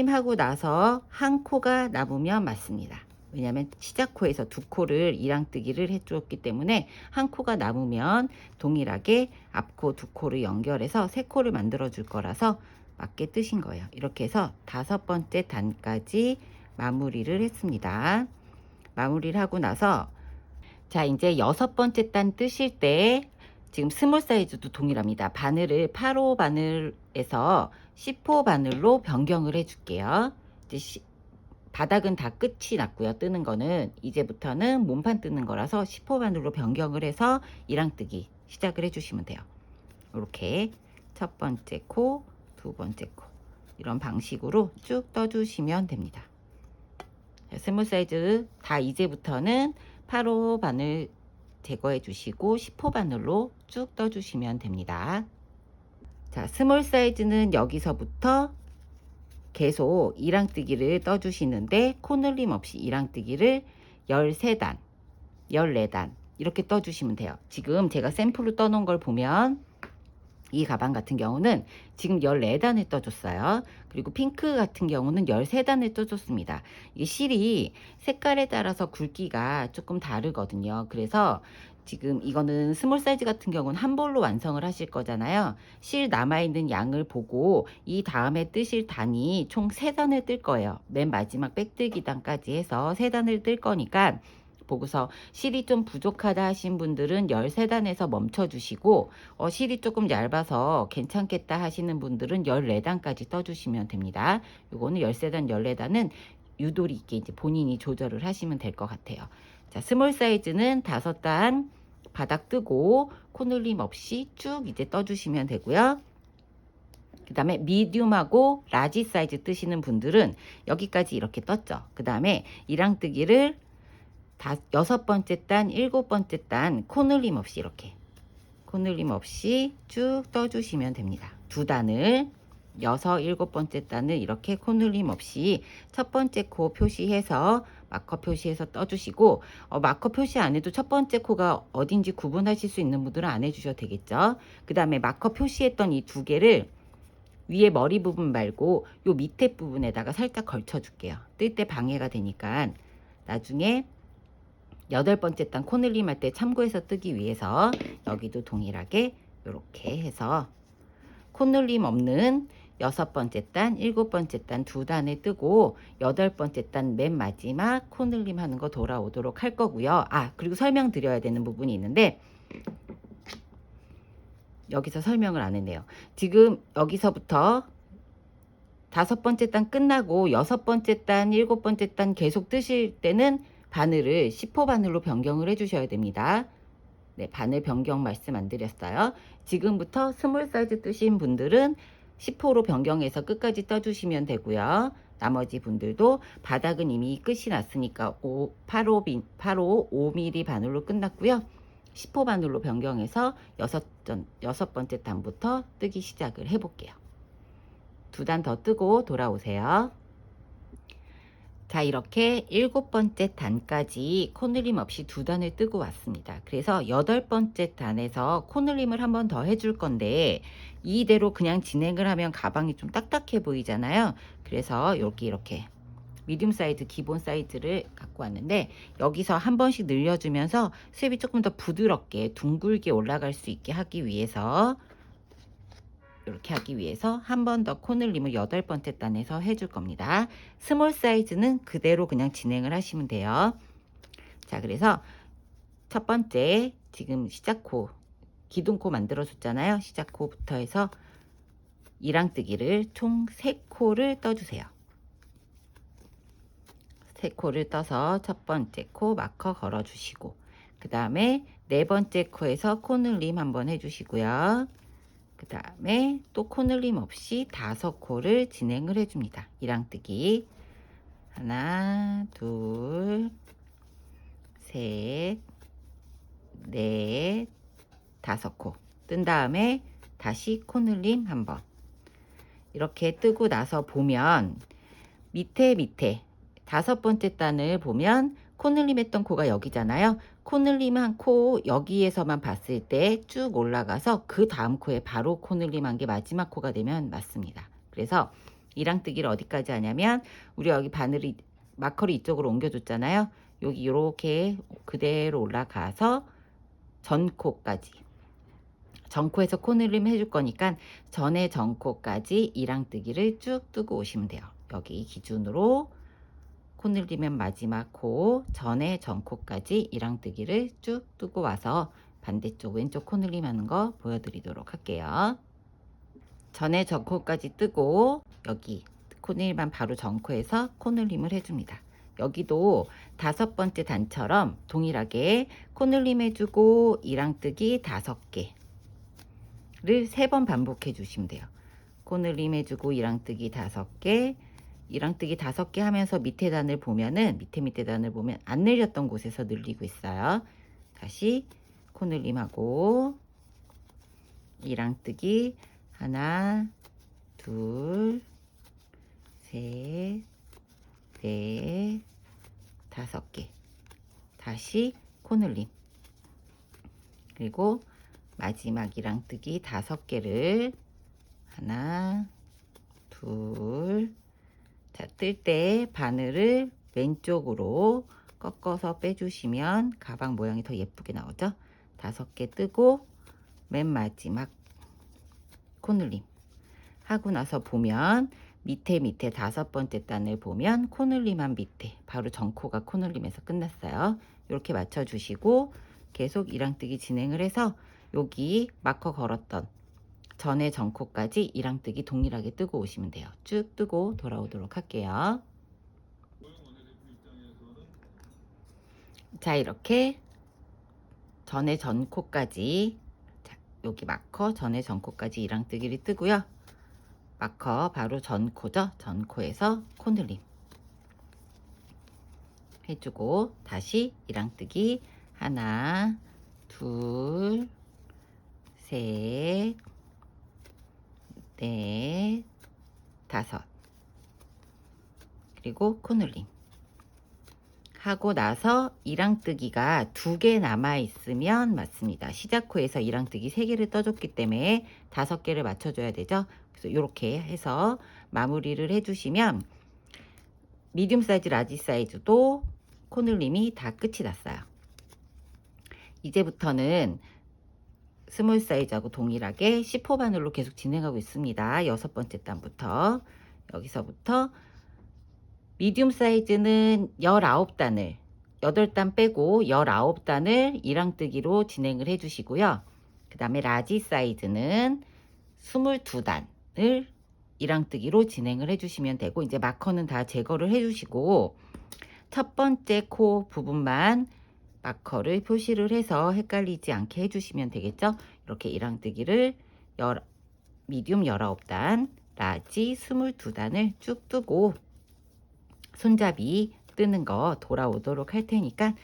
하고 나서 한 코가 남으면 맞습니다. 왜냐하면 시작 코에서 2코를 이랑뜨기를 해주었기 때문에 한 코가 남으면 동일하게 앞코 2코를 연결해서 3코를 만들어 줄 거라서 맞게 뜨신 거예요. 이렇게 해서 5번째 단까지 마무리를 했습니다. 마무리를 하고 나서 자, 이제 6번째 단 뜨실 때 지금 스몰 사이즈도 동일합니다. 바늘을 8호 바늘에서 10호 바늘로 변경을 해줄게요. 이제 바닥은 다 끝이 났고요. 뜨는 거는 이제부터는 몸판 뜨는 거라서 10호 바늘로 변경을 해서 이랑뜨기 시작을 해주시면 돼요. 이렇게 첫 번째 코, 두 번째 코 이런 방식으로 쭉 떠주시면 됩니다. 스몰 사이즈 다 이제부터는 8호 바늘 제거해 주시고 10호 바늘로 쭉 떠주시면 됩니다. 자, 스몰 사이즈는 여기서부터 계속 이랑뜨기를 떠주시는데 코늘림 없이 이랑뜨기를 13단, 14단 이렇게 떠주시면 돼요. 지금 제가 샘플로 떠놓은 걸 보면 이 가방 같은 경우는 지금 14단을 떠줬어요. 그리고 핑크 같은 경우는 13단을 떠줬습니다. 이 실이 색깔에 따라서 굵기가 조금 다르거든요. 그래서 지금 이거는 스몰 사이즈 같은 경우는 한 볼로 완성을 하실 거잖아요. 실 남아있는 양을 보고 이 다음에 뜨실 단이 총 3단을 뜰 거예요. 맨 마지막 백뜨기 단까지 해서 3단을 뜰 거니까 보고서 실이 좀 부족하다 하신 분들은 13단에서 멈춰 주시고 실이 조금 얇아서 괜찮겠다 하시는 분들은 14단까지 떠주시면 됩니다. 요거는 13단 14단은 유도리 있게 이제 본인이 조절을 하시면 될 것 같아요. 자, 스몰 사이즈는 5단 바닥 뜨고 코늘림 없이 쭉 이제 떠주시면 되고요. 그 다음에 미디움하고 라지 사이즈 뜨시는 분들은 여기까지 이렇게 떴죠. 그 다음에 이랑뜨기를 6번째 단, 7번째 단 코늘림 없이 이렇게 코늘림 없이 쭉 떠주시면 됩니다. 2단을 6, 7번째 단을 이렇게 코늘림 없이 첫 번째 코 표시해서 마커 표시해서 떠주시고 마커 표시 안 해도 첫 번째 코가 어딘지 구분하실 수 있는 분들은 안 해주셔도 되겠죠. 그 다음에 마커 표시했던 이 2개를 위에 머리 부분 말고 요 밑에 부분에다가 살짝 걸쳐 줄게요. 뜰 때 방해가 되니까 나중에 8번째 단 코늘림 할 때 참고해서 뜨기 위해서 여기도 동일하게 이렇게 해서 코늘림 없는 6번째 단, 7번째 단 2단에 뜨고 8번째 단 맨 마지막 코늘림 하는 거 돌아오도록 할 거고요. 그리고 설명드려야 되는 부분이 있는데 여기서 설명을 안 했네요. 지금 여기서부터 5번째 단 끝나고 6번째 단, 7번째 단 계속 뜨실 때는 바늘을 10호 바늘로 변경을 해주셔야 됩니다. 네, 바늘 변경 말씀 안 드렸어요. 지금부터 스몰 사이즈 뜨신 분들은 10호로 변경해서 끝까지 떠주시면 되고요. 나머지 분들도 바닥은 이미 끝이 났으니까 8호 5mm 바늘로 끝났고요. 10호 바늘로 변경해서 6번째 단부터 뜨기 시작을 해볼게요. 2단 더 뜨고 돌아오세요. 자, 이렇게 7번째 단까지 코늘림 없이 2단을 뜨고 왔습니다. 그래서 8번째 단에서 코늘림을 한 번 더 해줄 건데, 이대로 그냥 진행을 하면 가방이 좀 딱딱해 보이잖아요. 그래서 여기 이렇게 미디움 사이즈 기본 사이즈를 갖고 왔는데, 여기서 한 번씩 늘려주면서 수압이 조금 더 부드럽게 둥글게 올라갈 수 있게 하기 위해서, 이렇게 하기 위해서 한 번 더 코늘림을 8번째 단에서 해줄 겁니다. 스몰 사이즈는 그대로 그냥 진행을 하시면 돼요. 자, 그래서 첫 번째 지금 시작코, 기둥코 만들어 줬잖아요. 시작코부터 해서 이랑뜨기를 총 3코를 떠주세요. 3코를 떠서 첫 번째 코 마커 걸어 주시고, 그 다음에 4번째 코에서 코늘림 한번 해주시고요. 그 다음에 또 코늘림 없이 5코를 진행을 해줍니다. 이랑뜨기 하나, 둘, 셋, 넷, 5코 뜬 다음에 다시 코늘림 한번 이렇게 뜨고 나서 보면 밑에 5번째 단을 보면 코늘림 했던 코가 여기잖아요. 코늘림 한 코 여기에서만 봤을 때 쭉 올라가서 그 다음 코에 바로 코늘림 한 게 마지막 코가 되면 맞습니다. 그래서 이랑뜨기를 어디까지 하냐면, 우리 여기 바늘이 마커를 이쪽으로 옮겨줬잖아요. 여기 이렇게 그대로 올라가서 전코까지, 전코에서 코늘림 해줄 거니까 전에 전코까지 이랑뜨기를 쭉 뜨고 오시면 돼요. 여기 기준으로 코늘리면 마지막 코, 전에 전코까지 이랑뜨기를 쭉 뜨고 와서 반대쪽 왼쪽 코늘림 하는 거 보여드리도록 할게요. 전에 전코까지 뜨고 여기 코늘림만 바로 전코에서 코늘림을 해줍니다. 여기도 5번째 단처럼 동일하게 코늘림 해주고 이랑뜨기 5개를 3번 반복해 주시면 돼요. 코늘림 해주고 이랑뜨기 5개, 이랑뜨기 5개 하면서 밑에 단을 보면은, 밑에 단을 보면 안 늘렸던 곳에서 늘리고 있어요. 다시 코늘림하고 이랑뜨기 하나, 둘, 셋, 넷, 5개. 다시 코늘림. 그리고 마지막 이랑뜨기 5개를 하나, 둘, 자, 뜰 때 바늘을 왼쪽으로 꺾어서 빼주시면 가방 모양이 더 예쁘게 나오죠. 5개 뜨고 맨 마지막 코늘림 하고 나서 보면 밑에 5번째 단을 보면 코늘림한 밑에 바로 전코가 코늘림에서 끝났어요. 이렇게 맞춰주시고 계속 이랑뜨기 진행을 해서 여기 마커 걸었던 전에 전코까지 이랑뜨기 동일하게 뜨고 오시면 돼요. 쭉 뜨고 돌아오도록 할게요. 자, 이렇게 전에 전코까지, 자, 여기 마커 전에 전코까지 이랑뜨기를 뜨고요. 마커 바로 전코죠. 전코에서 코늘림 해주고 다시 이랑뜨기 하나, 둘, 셋, 넷, 5, 그리고 코늘림 하고 나서 이랑뜨기가 2개 남아 있으면 맞습니다. 시작코에서 이랑뜨기 3개를 떠줬기 때문에 5개를 맞춰줘야 되죠. 그래서 이렇게 해서 마무리를 해주시면 미디움 사이즈, 라지 사이즈도 코늘림이 다 끝이 났어요. 이제부터는 스몰 사이즈하고 동일하게 10호 바늘로 계속 진행하고 있습니다. 6번째 단부터, 여기서부터 미디움 사이즈는 19단을 8단 빼고 19단을 이랑뜨기로 진행을 해 주시고요. 그 다음에 라지 사이즈는 22단을 이랑뜨기로 진행을 해 주시면 되고, 이제 마커는 다 제거를 해 주시고 첫 번째 코 부분만 마커를 표시를 해서 헷갈리지 않게 해주시면 되겠죠. 이렇게 이랑뜨기를 미디움 19단, 라지 22단을 쭉 뜨고 손잡이 뜨는 거 돌아오도록 할 테니까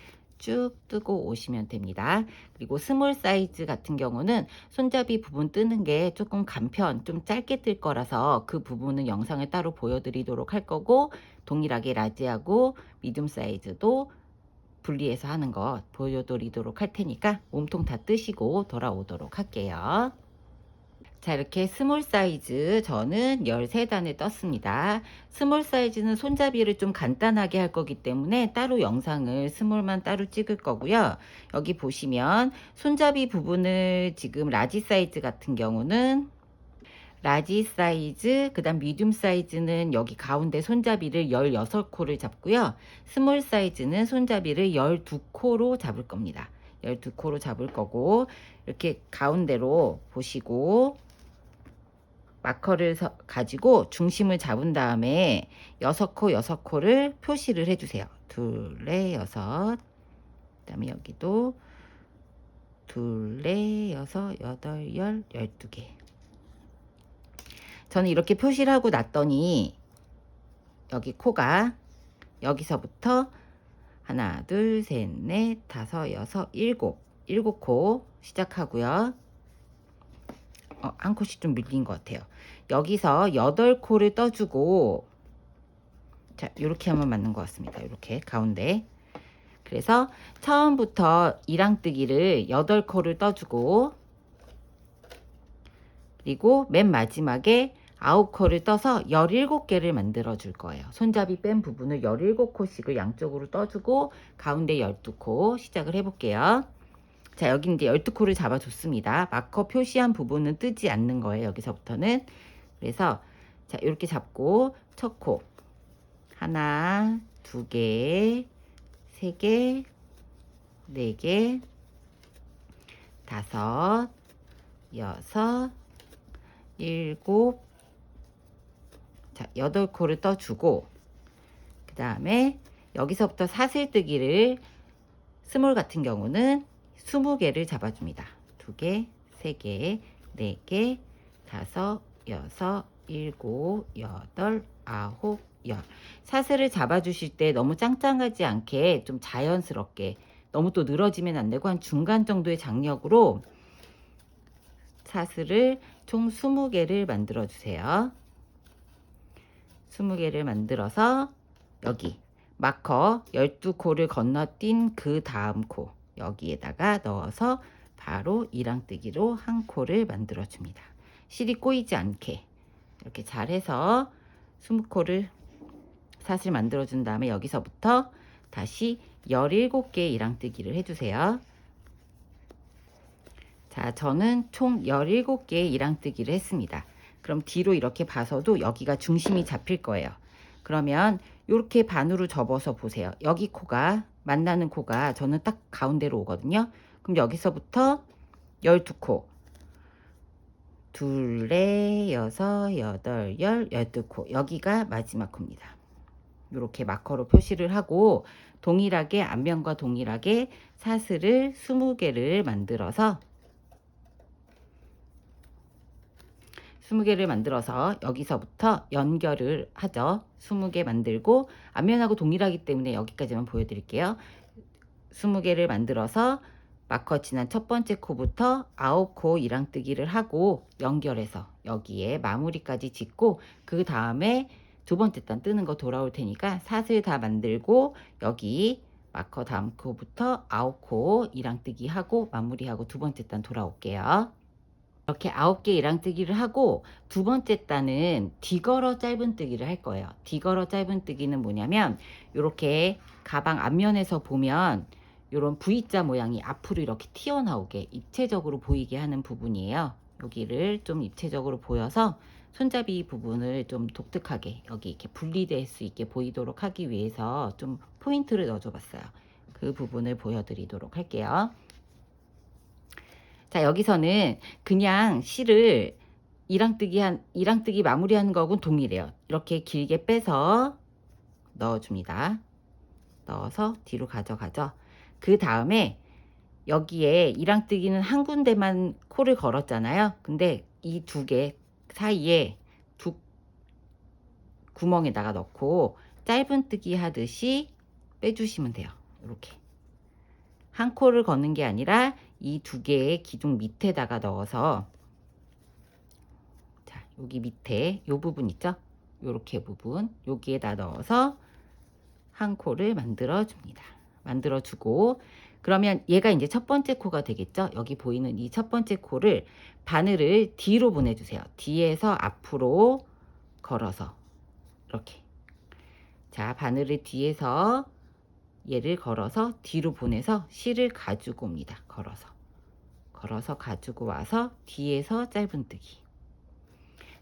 쭉 뜨고 오시면 됩니다. 그리고 스몰 사이즈 같은 경우는 손잡이 부분 뜨는 게 조금 간편, 좀 짧게 뜰 거라서 그 부분은 영상을 따로 보여드리도록 할 거고, 동일하게 라지하고 미디움 사이즈도 분리해서 하는 거 보여드리도록 할 테니까 몸통 다 뜨시고 돌아오도록 할게요. 자, 이렇게 스몰 사이즈 저는 13단을 떴습니다. 스몰 사이즈는 손잡이를 좀 간단하게 할 거기 때문에 따로 영상을 스몰만 따로 찍을 거고요. 여기 보시면 손잡이 부분을 지금 라지 사이즈 같은 경우는 라지 사이즈, 그 다음 미디움 사이즈는 여기 가운데 손잡이를 16코를 잡고요. 스몰 사이즈는 손잡이를 12코로 잡을 겁니다. 12코로 잡을 거고, 이렇게 가운데로 보시고 마커를 가지고 중심을 잡은 다음에 6코 6코를 표시를 해주세요. 둘레 6, 그 다음에 여기도 둘레 6, 8, 10, 12개. 저는 이렇게 표시를 하고 났더니 여기 코가 여기서부터 하나, 둘, 셋, 넷, 다섯, 여섯, 일곱 코 시작하고요. 한 코씩 좀 밀린 것 같아요. 여기서 8코를 떠주고, 자, 이렇게 하면 맞는 것 같습니다. 이렇게 가운데. 그래서 처음부터 이랑뜨기를 8코를 떠주고, 그리고 맨 마지막에 9코를 떠서 17개를 만들어 줄 거예요. 손잡이 뺀 부분을 17코씩을 양쪽으로 떠주고 가운데 12코 시작을 해볼게요. 자, 여기 이제 12코를 잡아줬습니다. 마커 표시한 부분은 뜨지 않는 거예요. 여기서부터는. 그래서 자, 이렇게 잡고 첫 코 하나, 두 개, 세 개, 네 개, 다섯, 여섯, 일곱, 자, 8코를 떠주고, 그 다음에 여기서부터 사슬뜨기를 스몰 같은 경우는 20개를 잡아줍니다. 2개, 3개, 4개, 5, 6, 7, 8, 9, 10. 사슬을 잡아주실 때 너무 짱짱하지 않게 좀 자연스럽게, 너무 또 늘어지면 안 되고 한 중간 정도의 장력으로 사슬을 총 20개를 만들어 주세요. 20개를 만들어서 여기 마커 12코를 건너뛴 그 다음 코 여기에다가 넣어서 바로 이랑뜨기로 한 코를 만들어 줍니다. 실이 꼬이지 않게 이렇게 잘해서 20코를 사슬 만들어 준 다음에 여기서부터 다시 17개 이랑뜨기를 해주세요. 자, 저는 총 17개 이랑뜨기를 했습니다. 그럼 뒤로 이렇게 봐서도 여기가 중심이 잡힐 거예요. 그러면 이렇게 반으로 접어서 보세요. 여기 코가 만나는 코가 저는 딱 가운데로 오거든요. 그럼 여기서부터 12코 둘레, 여섯, 여덟, 12코 여기가 마지막 코입니다. 이렇게 마커로 표시를 하고 동일하게 앞면과 동일하게 사슬을 20개를 만들어서 20개를 만들어서 여기서부터 연결을 하죠. 20개 만들고 앞면하고 동일하기 때문에 여기까지만 보여드릴게요. 20개를 만들어서 마커 지난 첫 번째 코부터 9코 이랑뜨기를 하고 연결해서 여기에 마무리까지 짓고 그 다음에 두 번째 단 뜨는 거 돌아올 테니까 사슬 다 만들고 여기 마커 다음 코부터 9코 이랑뜨기 하고 마무리하고 두 번째 단 돌아올게요. 이렇게 9개 이랑뜨기를 하고 두 번째 단은 뒤걸어 짧은뜨기를 할 거예요. 뒤걸어 짧은뜨기는 뭐냐면 이렇게 가방 앞면에서 보면 이런 V자 모양이 앞으로 이렇게 튀어나오게 입체적으로 보이게 하는 부분이에요. 여기를 좀 입체적으로 보여서 손잡이 부분을 좀 독특하게 여기 이렇게 분리될 수 있게 보이도록 하기 위해서 좀 포인트를 넣어줘 봤어요. 그 부분을 보여드리도록 할게요. 자, 여기서는 그냥 실을 이랑뜨기 마무리하는 거하고는 동일해요. 이렇게 길게 빼서 넣어줍니다. 넣어서 뒤로 가져가죠. 그 다음에 여기에 이랑뜨기는 한 군데만 코를 걸었잖아요. 근데 이 두 개 사이에 두 구멍에다가 넣고 짧은뜨기 하듯이 빼주시면 돼요. 이렇게 한 코를 거는 게 아니라 이 두 개의 기둥 밑에다가 넣어서, 자, 여기 밑에 요 부분 있죠? 요렇게 부분 여기에다 넣어서 한 코를 만들어 줍니다. 만들어 주고, 그러면 얘가 이제 첫 번째 코가 되겠죠? 여기 보이는 이 첫 번째 코를 바늘을 뒤로 보내주세요. 뒤에서 앞으로 걸어서 이렇게. 자, 바늘을 뒤에서 얘를 걸어서 뒤로 보내서 실을 가지고 옵니다. 걸어서 가지고 와서 뒤에서 짧은뜨기.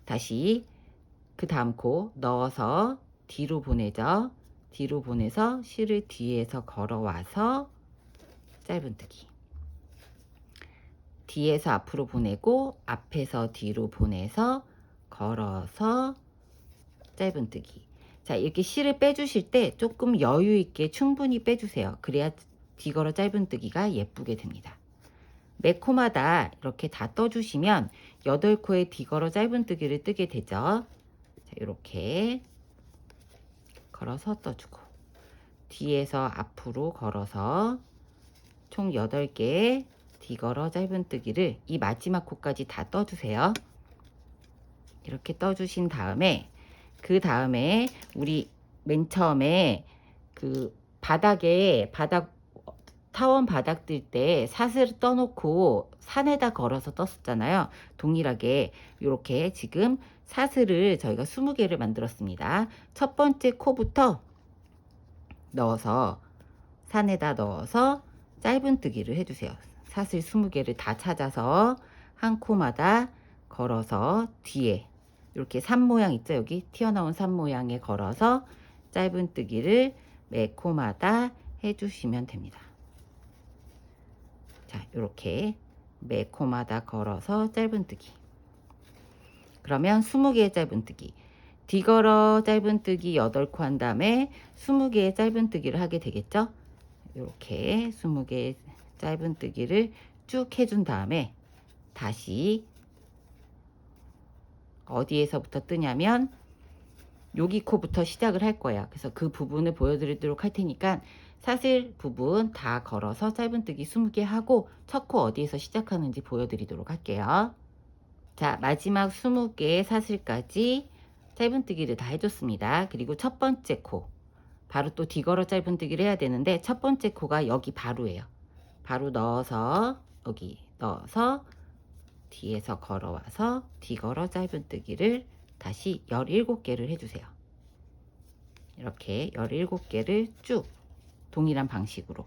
다시 그 다음 코 넣어서 뒤로 보내죠. 뒤로 보내서 실을 뒤에서 걸어와서 짧은뜨기. 뒤에서 앞으로 보내고 앞에서 뒤로 보내서 걸어서 짧은뜨기. 자, 이렇게 실을 빼주실 때 조금 여유 있게 충분히 빼주세요. 그래야 뒤걸어 짧은뜨기가 예쁘게 됩니다. 매 코마다 이렇게 다 떠주시면 8코의 뒤걸어 짧은뜨기를 뜨게 되죠. 자, 이렇게 걸어서 떠주고, 뒤에서 앞으로 걸어서 총 8개의 뒤걸어 짧은뜨기를 이 마지막 코까지 다 떠주세요. 이렇게 떠주신 다음에, 그 다음에 우리 맨 처음에 그 타원 바닥 뜰 때 사슬 떠놓고 산에다 걸어서 떴었잖아요. 동일하게 이렇게 지금 사슬을 저희가 20개를 만들었습니다. 첫 번째 코부터 넣어서 산에다 넣어서 짧은뜨기를 해주세요. 사슬 20개를 다 찾아서 한 코마다 걸어서 뒤에 이렇게 산 모양 있죠? 여기 튀어나온 산 모양에 걸어서 짧은뜨기를 매 코마다 해주시면 됩니다. 자, 이렇게 매 코마다 걸어서 짧은뜨기. 그러면 20개의 짧은뜨기. 뒤걸어 짧은뜨기 8코 한 다음에 20개의 짧은뜨기를 하게 되겠죠? 이렇게 20개의 짧은뜨기를 쭉 해준 다음에 다시 어디에서부터 뜨냐면 여기 코부터 시작을 할 거예요. 그래서 그 부분을 보여드리도록 할 테니까 사슬 부분 다 걸어서 짧은뜨기 20개 하고 첫 코 어디에서 시작하는지 보여드리도록 할게요. 자, 마지막 20개의 사슬까지 짧은뜨기를 다 해줬습니다. 그리고 첫 번째 코 바로 또 뒤걸어 짧은뜨기를 해야 되는데, 첫 번째 코가 여기 바로예요. 바로 넣어서 여기 넣어서 뒤에서 걸어와서 뒤걸어 짧은뜨기를 다시 17개를 해주세요. 이렇게 17개를 쭉 동일한 방식으로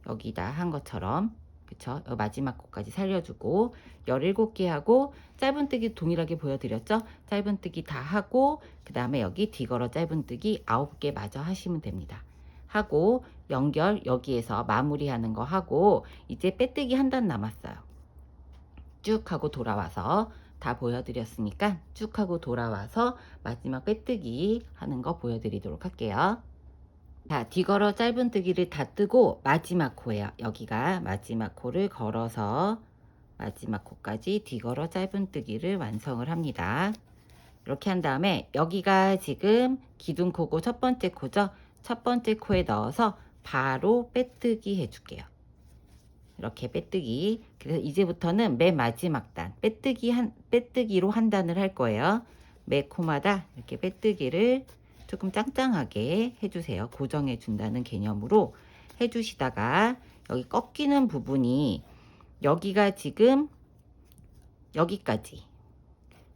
여기다 한 것처럼, 그쵸? 마지막 코까지 살려주고 17개 하고 짧은뜨기 동일하게 보여드렸죠? 짧은뜨기 다 하고 그 다음에 여기 뒤걸어 짧은뜨기 9개 마저 하시면 됩니다. 하고 연결 여기에서 마무리하는 거 하고 이제 빼뜨기 한 단 남았어요. 쭉 하고 돌아와서 다 보여드렸으니까 쭉 하고 돌아와서 마지막 빼뜨기 하는 거 보여드리도록 할게요. 자, 뒤걸어 짧은뜨기를 다 뜨고 마지막 코예요. 여기가 마지막 코를 걸어서 마지막 코까지 뒤걸어 짧은뜨기를 완성을 합니다. 이렇게 한 다음에 여기가 지금 기둥코고 첫 번째 코죠. 첫 번째 코에 넣어서 바로 빼뜨기 해줄게요. 이렇게 빼뜨기. 그래서 이제부터는 맨 마지막 단 빼뜨기로 한 단을 할 거예요. 매 코마다 이렇게 빼뜨기를 조금 짱짱하게 해주세요. 고정해 준다는 개념으로 해주시다가 여기 꺾이는 부분이 여기가 지금 여기까지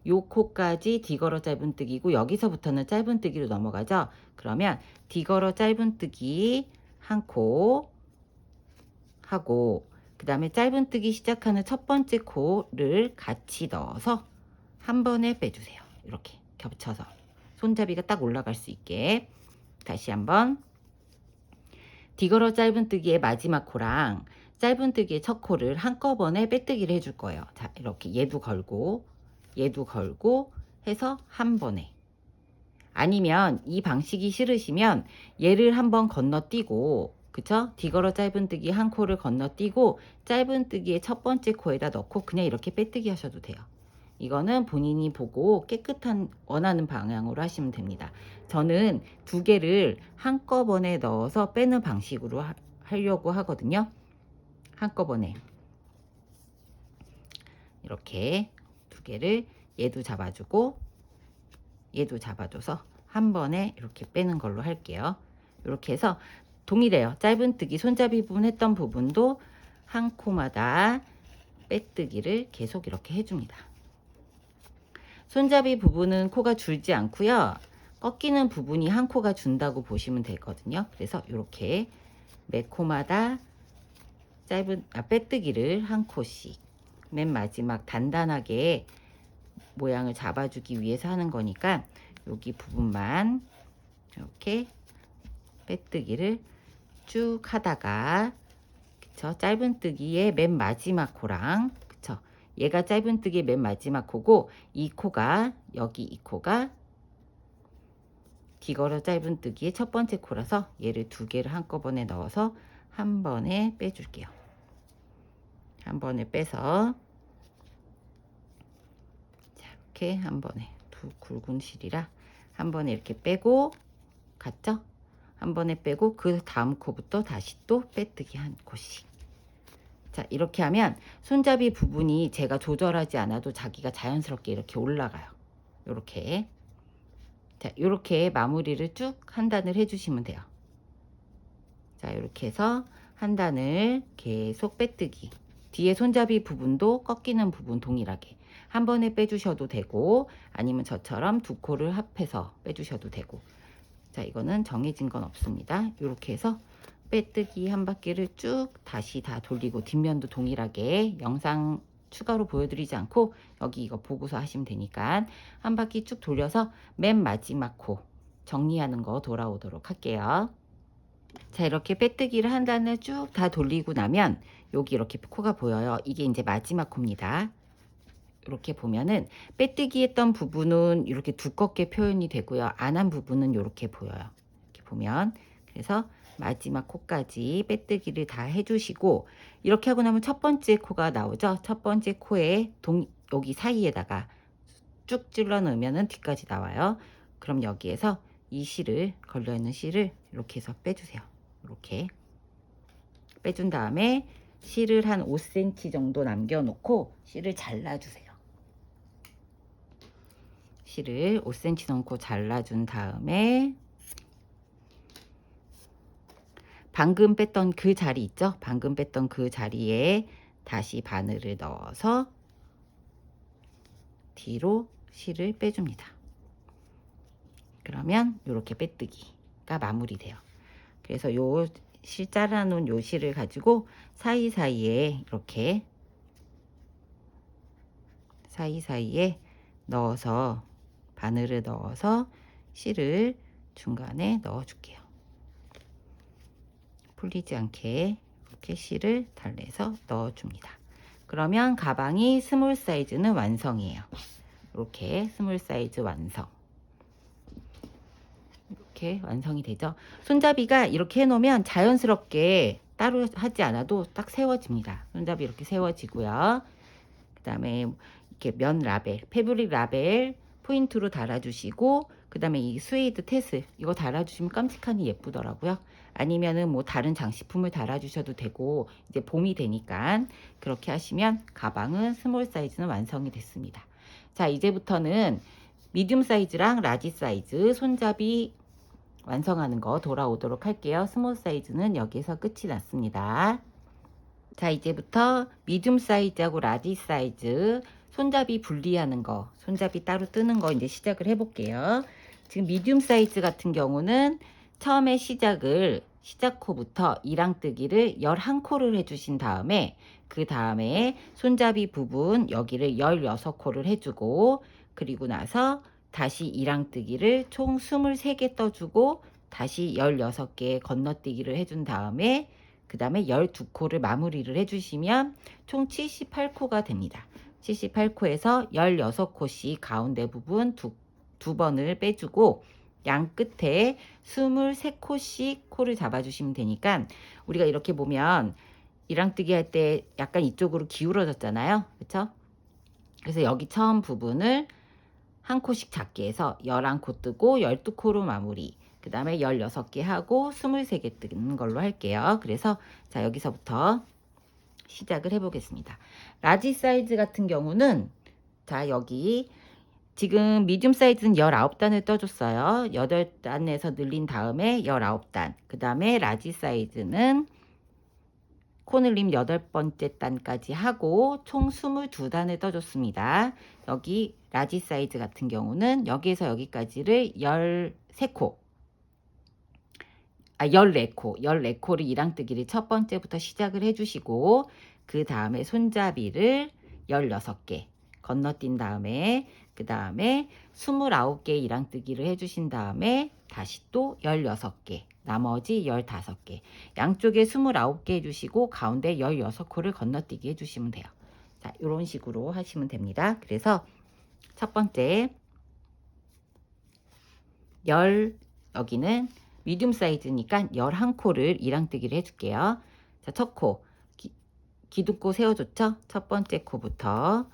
요 코까지 뒤걸어 짧은뜨기고 여기서부터는 짧은뜨기로 넘어가죠. 그러면 뒤걸어 짧은뜨기 한 코 하고 그 다음에 짧은뜨기 시작하는 첫 번째 코를 같이 넣어서 한 번에 빼주세요. 이렇게 겹쳐서 손잡이가 딱 올라갈 수 있게. 다시 한번 뒤걸어 짧은뜨기의 마지막 코랑 짧은뜨기의 첫 코를 한꺼번에 빼뜨기를 해줄 거예요. 자, 이렇게 얘도 걸고 해서 한 번에. 아니면 이 방식이 싫으시면 얘를 한번 건너뛰고, 그쵸? 뒤걸어 짧은뜨기 한 코를 건너뛰고 짧은뜨기의 첫 번째 코에다 넣고 그냥 이렇게 빼뜨기 하셔도 돼요. 이거는 본인이 보고 깨끗한 원하는 방향으로 하시면 됩니다. 저는 2개를 한꺼번에 넣어서 빼는 방식으로 하려고 하거든요. 한꺼번에 이렇게 두 개를 얘도 잡아주고 얘도 잡아줘서 한 번에 이렇게 빼는 걸로 할게요. 이렇게 해서 동일해요. 짧은뜨기 손잡이 부분 했던 부분도 한 코마다 빼뜨기를 계속 이렇게 해줍니다. 손잡이 부분은 코가 줄지 않고요. 꺾이는 부분이 한 코가 준다고 보시면 되거든요. 그래서 이렇게 매 코마다 빼뜨기를 한 코씩 맨 마지막 단단하게 모양을 잡아주기 위해서 하는 거니까 여기 부분만 이렇게 빼뜨기를 쭉 하다가 그쵸? 짧은뜨기의 맨 마지막 코랑 그쵸? 얘가 짧은뜨기의 맨 마지막 코고 이 코가 여기 이 코가 뒤걸어 짧은뜨기의 첫 번째 코라서 얘를 두 개를 한꺼번에 넣어서 한 번에 빼줄게요. 한 번에 빼서 자, 이렇게 한 번에 두 굵은 실이라 한 번에 이렇게 빼고 갔죠? 한 번에 빼고 그 다음 코부터 다시 또 빼뜨기 한 코씩. 자, 이렇게 하면 손잡이 부분이 제가 조절하지 않아도 자기가 자연스럽게 이렇게 올라가요. 이렇게. 자, 이렇게 마무리를 쭉 한 단을 해주시면 돼요. 자, 이렇게 해서 한 단을 계속 빼뜨기. 뒤에 손잡이 부분도 꺾이는 부분 동일하게 한 번에 빼주셔도 되고 아니면 저처럼 두 코를 합해서 빼주셔도 되고. 자, 이거는 정해진 건 없습니다. 이렇게 해서 빼뜨기 한 바퀴를 쭉 다시 다 돌리고 뒷면도 동일하게 영상 추가로 보여드리지 않고 여기 이거 보고서 하시면 되니까 한 바퀴 쭉 돌려서 맨 마지막 코 정리하는 거 돌아오도록 할게요. 자, 이렇게 빼뜨기를 한 단을 쭉 다 돌리고 나면 여기 이렇게 코가 보여요. 이게 이제 마지막 코입니다. 이렇게 보면은 빼뜨기 했던 부분은 이렇게 두껍게 표현이 되고요. 안 한 부분은 이렇게 보여요. 이렇게 보면 그래서 마지막 코까지 빼뜨기를 다 해주시고 이렇게 하고 나면 첫 번째 코가 나오죠. 첫 번째 코에 여기 사이에다가 쭉 찔러 넣으면 뒤까지 나와요. 그럼 여기에서 이 실을 걸려있는 실을 이렇게 해서 빼주세요. 이렇게 빼준 다음에 실을 한 5cm 정도 남겨놓고 실을 잘라주세요. 실을 5cm 넘고 잘라준 다음에 방금 뺐던 그 자리 있죠? 방금 뺐던 그 자리에 다시 바늘을 넣어서 뒤로 실을 빼줍니다. 그러면 이렇게 빼뜨기가 마무리돼요. 그래서 요 실 잘라놓은 요 실을 가지고 사이사이에 이렇게 사이사이에 넣어서 바늘을 넣어서 실을 중간에 넣어 줄게요. 풀리지 않게 이렇게 실을 달래서 넣어 줍니다. 그러면 가방이 스몰 사이즈는 완성이에요. 이렇게 스몰 사이즈 완성. 이렇게 완성이 되죠. 손잡이가 이렇게 해놓으면 자연스럽게 따로 하지 않아도 딱 세워집니다. 손잡이 이렇게 세워지고요. 그 다음에 이렇게 면 라벨, 패브릭 라벨 포인트로 달아주시고 그 다음에 이 스웨이드 테슬 이거 달아주시면 깜찍하니 예쁘더라고요. 아니면은 뭐 다른 장식품을 달아주셔도 되고 이제 봄이 되니까 그렇게 하시면 가방은 스몰 사이즈는 완성이 됐습니다. 자, 이제부터는 미디움 사이즈랑 라지 사이즈 손잡이 완성하는 거 돌아오도록 할게요. 스몰 사이즈는 여기서 끝이 났습니다. 자, 이제부터 미디움 사이즈하고 라지 사이즈 손잡이 분리하는 거, 손잡이 따로 뜨는 거 이제 시작을 해볼게요. 지금 미디움 사이즈 같은 경우는 처음에 시작코부터 이랑뜨기를 11코를 해주신 다음에 그 다음에 손잡이 부분 여기를 16코를 해주고 그리고 나서 다시 이랑뜨기를 총 23개 떠주고 다시 16개 건너뛰기를 해준 다음에 그 다음에 12코를 마무리를 해주시면 총 78코가 됩니다. 78코에서 16코씩 가운데 부분 두 번을 빼주고 양 끝에 23코씩 코를 잡아주시면 되니까 우리가 이렇게 보면 이랑뜨기 할 때 약간 이쪽으로 기울어졌잖아요. 그렇죠? 그래서 여기 처음 부분을 한 코씩 작게 해서 11코 뜨고 12코로 마무리. 그 다음에 16개 하고 23개 뜨는 걸로 할게요. 그래서 자, 여기서부터 시작을 해보겠습니다. 라지 사이즈 같은 경우는 자 여기 지금 미디움 사이즈는 19단을 떠줬어요. 8단에서 늘린 다음에 19단. 그 다음에 라지 사이즈는 코늘림 8번째 단까지 하고 총 22단을 떠줬습니다. 여기 라지 사이즈 같은 경우는 여기에서 여기까지를 13코 14코를 이랑뜨기를 첫 번째부터 시작을 해주시고 그 다음에 손잡이를 16개 건너뛴 다음에 그 다음에 29개 이랑뜨기를 해주신 다음에 다시 또 16개 나머지 15개 양쪽에 29개 해주시고 가운데 16코를 건너뛰기 해주시면 돼요. 자, 이런 식으로 하시면 됩니다. 그래서 첫 번째 여기는 미디움 사이즈니까 11코를 이랑뜨기를 해줄게요. 자, 첫 코 기둥코 세워줬죠? 첫 번째 코부터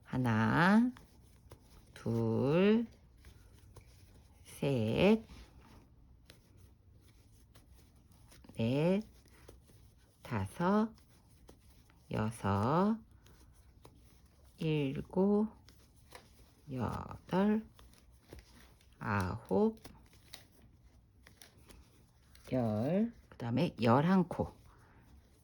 하나, 둘, 셋, 넷, 다섯, 여섯, 일곱, 여덟, 아홉, 그 다음에 11코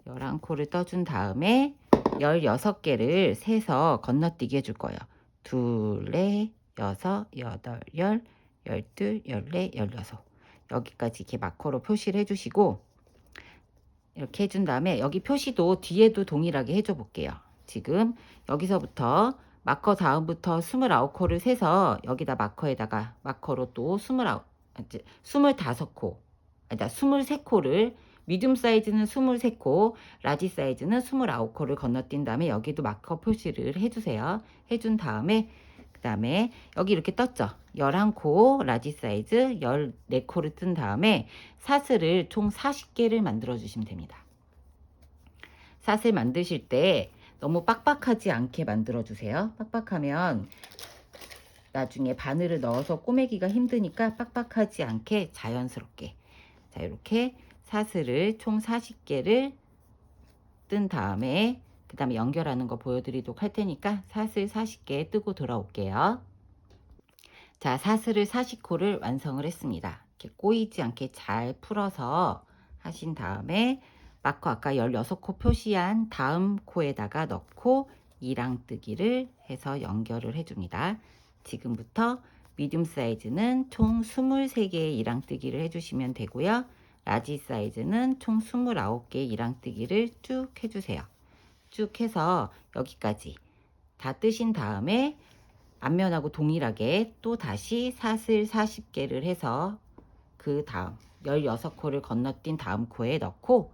11코를 떠준 다음에 16개를 세서 건너뛰기 해줄 거예요. 둘, 넷, 여섯, 여덟, 열, 열둘, 열넷, 열여섯 여기까지 이렇게 마커로 표시를 해주시고 이렇게 해준 다음에 여기 표시도 뒤에도 동일하게 해줘 볼게요. 지금 여기서부터 마커 다음부터 29코를 세서 여기다 마커에다가 마커로 또 25코 아니다 23코를 미디움 사이즈는 23코 라지 사이즈는 29코를 건너뛴 다음에 여기도 마커 표시를 해주세요. 해준 다음에 그 다음에 여기 이렇게 떴죠. 11코 라지 사이즈 14코를 뜬 다음에 사슬을 총 40개를 만들어 주시면 됩니다. 사슬 만드실 때 너무 빡빡하지 않게 만들어 주세요. 빡빡하면 나중에 바늘을 넣어서 꼬매기가 힘드니까 빡빡하지 않게 자연스럽게 자 이렇게 사슬을 총 40개를 뜬 다음에 그 다음에 연결하는 거 보여드리도록 할 테니까 사슬 40개 뜨고 돌아올게요. 자, 사슬을 40코를 완성을 했습니다. 이렇게 꼬이지 않게 잘 풀어서 하신 다음에 마커 아까 16코 표시한 다음 코에다가 넣고 이랑뜨기를 해서 연결을 해줍니다. 지금부터 미디움 사이즈는 총 23개의 이랑뜨기를 해주시면 되고요. 라지 사이즈는 총 29개의 이랑뜨기를 쭉 해주세요. 쭉 해서 여기까지 다 뜨신 다음에 앞면하고 동일하게 또 다시 사슬 40개를 해서 그 다음 16코를 건너뛴 다음 코에 넣고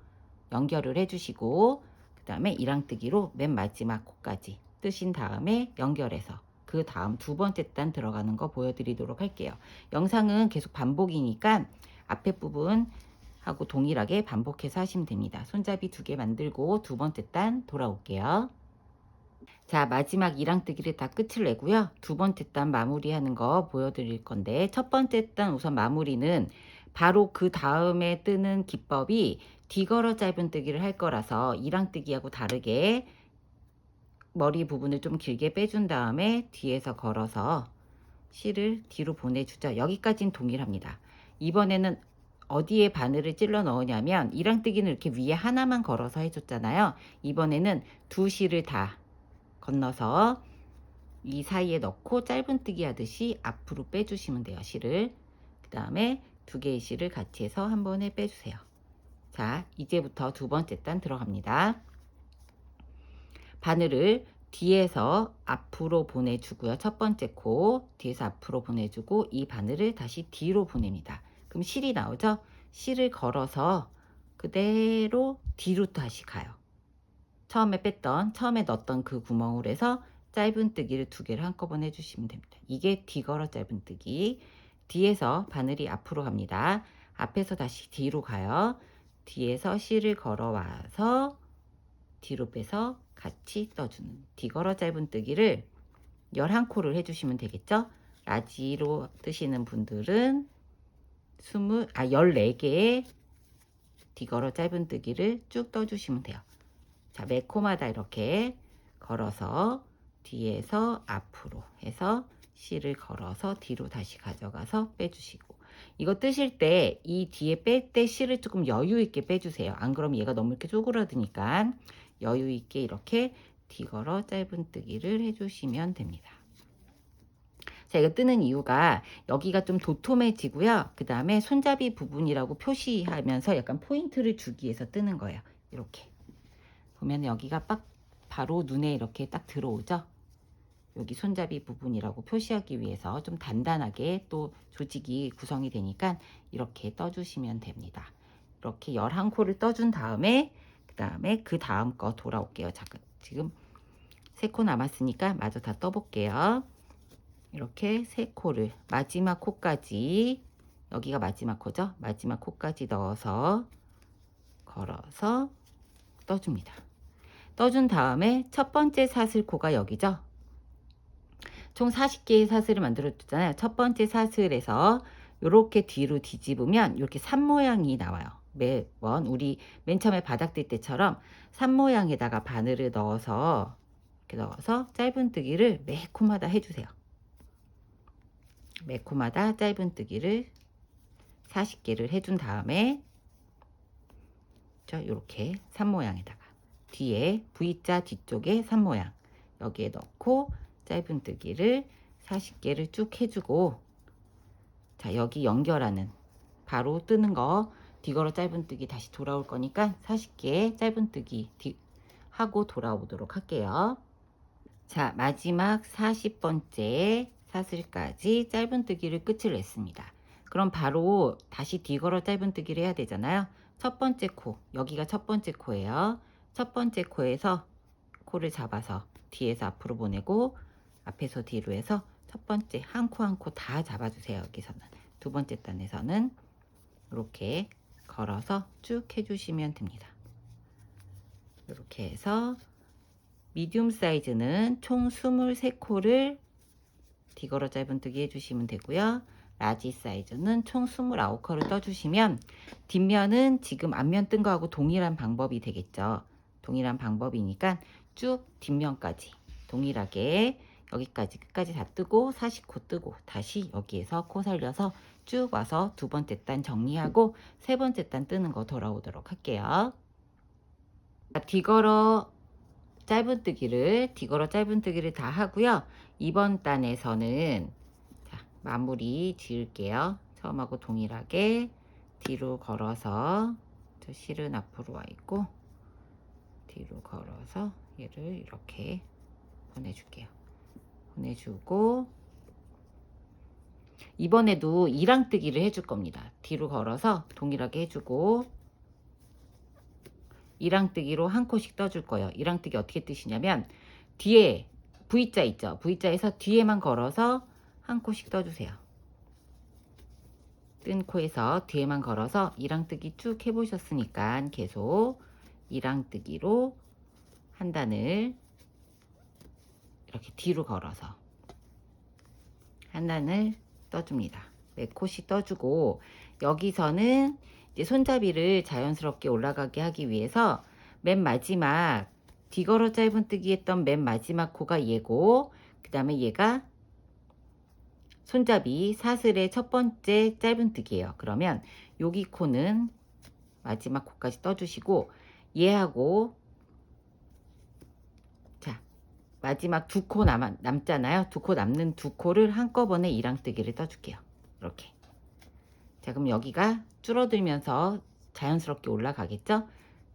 연결을 해주시고 그 다음에 이랑뜨기로 맨 마지막 코까지 뜨신 다음에 연결해서 그 다음 두 번째 단 들어가는 거 보여드리도록 할게요. 영상은 계속 반복이니까 앞에 부분 하고 동일하게 반복해서 하시면 됩니다. 손잡이 2개 만들고 두 번째 단 돌아올게요. 자, 마지막 이랑뜨기를 다 끝을 내고요. 두 번째 단 마무리하는 거 보여드릴 건데 첫 번째 단 우선 마무리는 바로 그 다음에 뜨는 기법이 뒤걸어 짧은뜨기를 할 거라서 이랑뜨기하고 다르게 머리 부분을 좀 길게 빼준 다음에 뒤에서 걸어서 실을 뒤로 보내주죠. 여기까지는 동일합니다. 이번에는 어디에 바늘을 찔러 넣으냐면 이랑뜨기는 이렇게 위에 하나만 걸어서 해줬잖아요. 이번에는 두 실을 다 건너서 이 사이에 넣고 짧은뜨기 하듯이 앞으로 빼주시면 돼요. 실을. 그 다음에 두 개의 실을 같이 해서 한 번에 빼주세요. 자, 이제부터 두 번째 단 들어갑니다. 바늘을 뒤에서 앞으로 보내주고요. 첫 번째 코 뒤에서 앞으로 보내주고 이 바늘을 다시 뒤로 보냅니다. 그럼 실이 나오죠? 실을 걸어서 그대로 뒤로 다시 가요. 처음에 넣었던 그 구멍으로 해서 짧은뜨기를 2개를 한꺼번에 해주시면 됩니다. 이게 뒤걸어 짧은뜨기. 뒤에서 바늘이 앞으로 갑니다. 앞에서 다시 뒤로 가요. 뒤에서 실을 걸어와서 뒤로 빼서 같이 떠주는 뒤걸어 짧은뜨기를 11코를 해주시면 되겠죠? 라지로 뜨시는 분들은 14개의 뒤걸어 짧은뜨기를 쭉 떠주시면 돼요. 자, 매 코마다 이렇게 걸어서 뒤에서 앞으로 해서 실을 걸어서 뒤로 다시 가져가서 빼주시고, 이거 뜨실 때 이 뒤에 뺄 때 실을 조금 여유 있게 빼주세요. 안 그러면 얘가 너무 이렇게 쪼그라드니까 여유 있게 이렇게 뒤걸어 짧은뜨기를 해주시면 됩니다. 자, 이거 뜨는 이유가 여기가 좀 도톰해지고요. 그 다음에 손잡이 부분이라고 표시하면서 약간 포인트를 주기 위해서 뜨는 거예요. 이렇게 보면 여기가 빡 바로 눈에 이렇게 딱 들어오죠. 여기 손잡이 부분이라고 표시하기 위해서 좀 단단하게 또 조직이 구성이 되니까 이렇게 떠주시면 됩니다. 이렇게 11코를 떠준 다음에 그 다음 거 돌아올게요. 잠깐, 지금 3코 남았으니까 마저 다 떠볼게요. 이렇게 3코를 마지막 코까지, 여기가 마지막 코죠. 마지막 코까지 넣어서 걸어서 떠줍니다. 떠준 다음에 첫 번째 사슬코가 여기죠. 총 40개의 사슬을 만들어 줬잖아요. 첫 번째 사슬에서 이렇게 뒤로 뒤집으면 이렇게 산 모양이 나와요. 매번 우리 맨 처음에 바닥 뜰 때처럼 산 모양에다가 바늘을 넣어서 이렇게 넣어서 짧은뜨기를 매 코마다 해주세요. 매 코마다 짧은뜨기를 40개를 해준 다음에 이렇게 산 모양에다가 뒤에 V자 뒤쪽에 산 모양 여기에 넣고 짧은뜨기를 40개를 쭉 해주고, 자, 여기 연결하는 바로 뜨는 거 뒤걸어 짧은뜨기 다시 돌아올 거니까 40개 짧은뜨기 하고 돌아오도록 할게요. 자, 마지막 40번째 사슬까지 짧은뜨기를 끝을 냈습니다. 그럼 바로 다시 뒤걸어 짧은뜨기를 해야 되잖아요. 첫 번째 코, 여기가 첫 번째 코예요. 첫 번째 코에서 코를 잡아서 뒤에서 앞으로 보내고 앞에서 뒤로 해서 첫 번째 한 코 한 코 다 잡아주세요. 여기서는 두 번째 단에서는 이렇게 걸어서 쭉 해주시면 됩니다. 이렇게 해서 미디움 사이즈는 총 23코를 뒤걸어 짧은뜨기 해주시면 되고요. 라지 사이즈는 총 29코를 떠주시면 뒷면은 지금 앞면 뜬 거하고 동일한 방법이 되겠죠. 동일한 방법이니까 쭉 뒷면까지 동일하게 여기까지 끝까지 다 뜨고 40코 뜨고 다시 여기에서 코 살려서 쭉 와서 두 번째 단 정리하고 세 번째 단 뜨는 거 돌아오도록 할게요. 뒤걸어 짧은뜨기를 다 하고요. 이번 단에서는 자, 마무리 지을게요. 처음하고 동일하게 뒤로 걸어서 저 실은 앞으로 와 있고 뒤로 걸어서 얘를 이렇게 보내줄게요. 보내주고 이번에도 이랑뜨기를 해줄 겁니다. 뒤로 걸어서 동일하게 해주고 이랑뜨기로 한 코씩 떠줄 거예요. 이랑뜨기 어떻게 뜨시냐면 뒤에 V자 있죠. V자에서 뒤에만 걸어서 한 코씩 떠주세요. 뜬 코에서 뒤에만 걸어서 이랑뜨기 쭉 해보셨으니까 계속 이랑뜨기로 한 단을 이렇게 뒤로 걸어서 한 단을 떠줍니다. 몇 코씩 떠주고 여기서는 이제 손잡이를 자연스럽게 올라가게 하기 위해서 맨 마지막 뒤걸어 짧은뜨기 했던 맨 마지막 코가 얘고, 그 다음에 얘가 손잡이 사슬의 첫 번째 짧은뜨기예요. 그러면 여기 코는 마지막 코까지 떠주시고 얘하고 자 마지막 두 코 남잖아요. 두 코 남는 두 코를 한꺼번에 이랑뜨기를 떠줄게요. 이렇게. 자, 그럼 여기가 줄어들면서 자연스럽게 올라가겠죠?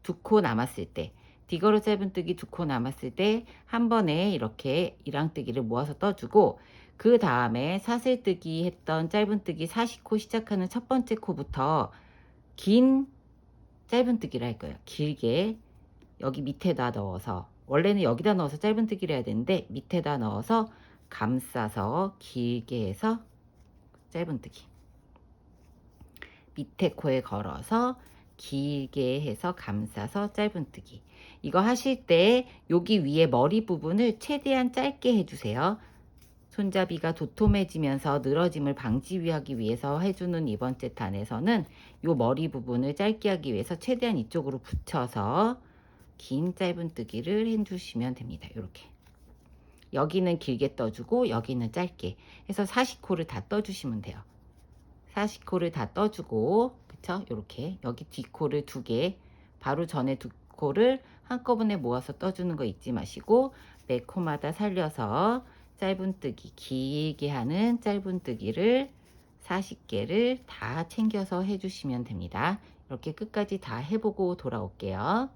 두 코 남았을 때 뒤걸어 짧은뜨기 두 코 남았을 때 한 번에 이렇게 이랑뜨기를 모아서 떠주고, 그 다음에 사슬뜨기 했던 짧은뜨기 40코 시작하는 첫 번째 코부터 긴 짧은뜨기를 할 거예요. 길게 여기 밑에다 넣어서, 원래는 여기다 넣어서 짧은뜨기를 해야 되는데 밑에다 넣어서 감싸서 길게 해서 짧은뜨기, 밑에 코에 걸어서 길게 해서 감싸서 짧은뜨기. 이거 하실 때 여기 위에 머리 부분을 최대한 짧게 해주세요. 손잡이가 도톰해지면서 늘어짐을 방지하기 위해서 해주는 이번 째 단에서는 이 머리 부분을 짧게 하기 위해서 최대한 이쪽으로 붙여서 긴 짧은뜨기를 해주시면 됩니다. 이렇게 여기는 길게 떠주고 여기는 짧게 해서 40코를 다 떠주시면 돼요. 40코를 다 떠주고, 그쵸? 이렇게 여기 뒷코를 2개, 바로 전에 2코를 한꺼번에 모아서 떠주는 거 잊지 마시고 매 코마다 살려서 짧은뜨기, 길게 하는 짧은뜨기를 40개를 다 챙겨서 해주시면 됩니다. 이렇게 끝까지 다 해보고 돌아올게요.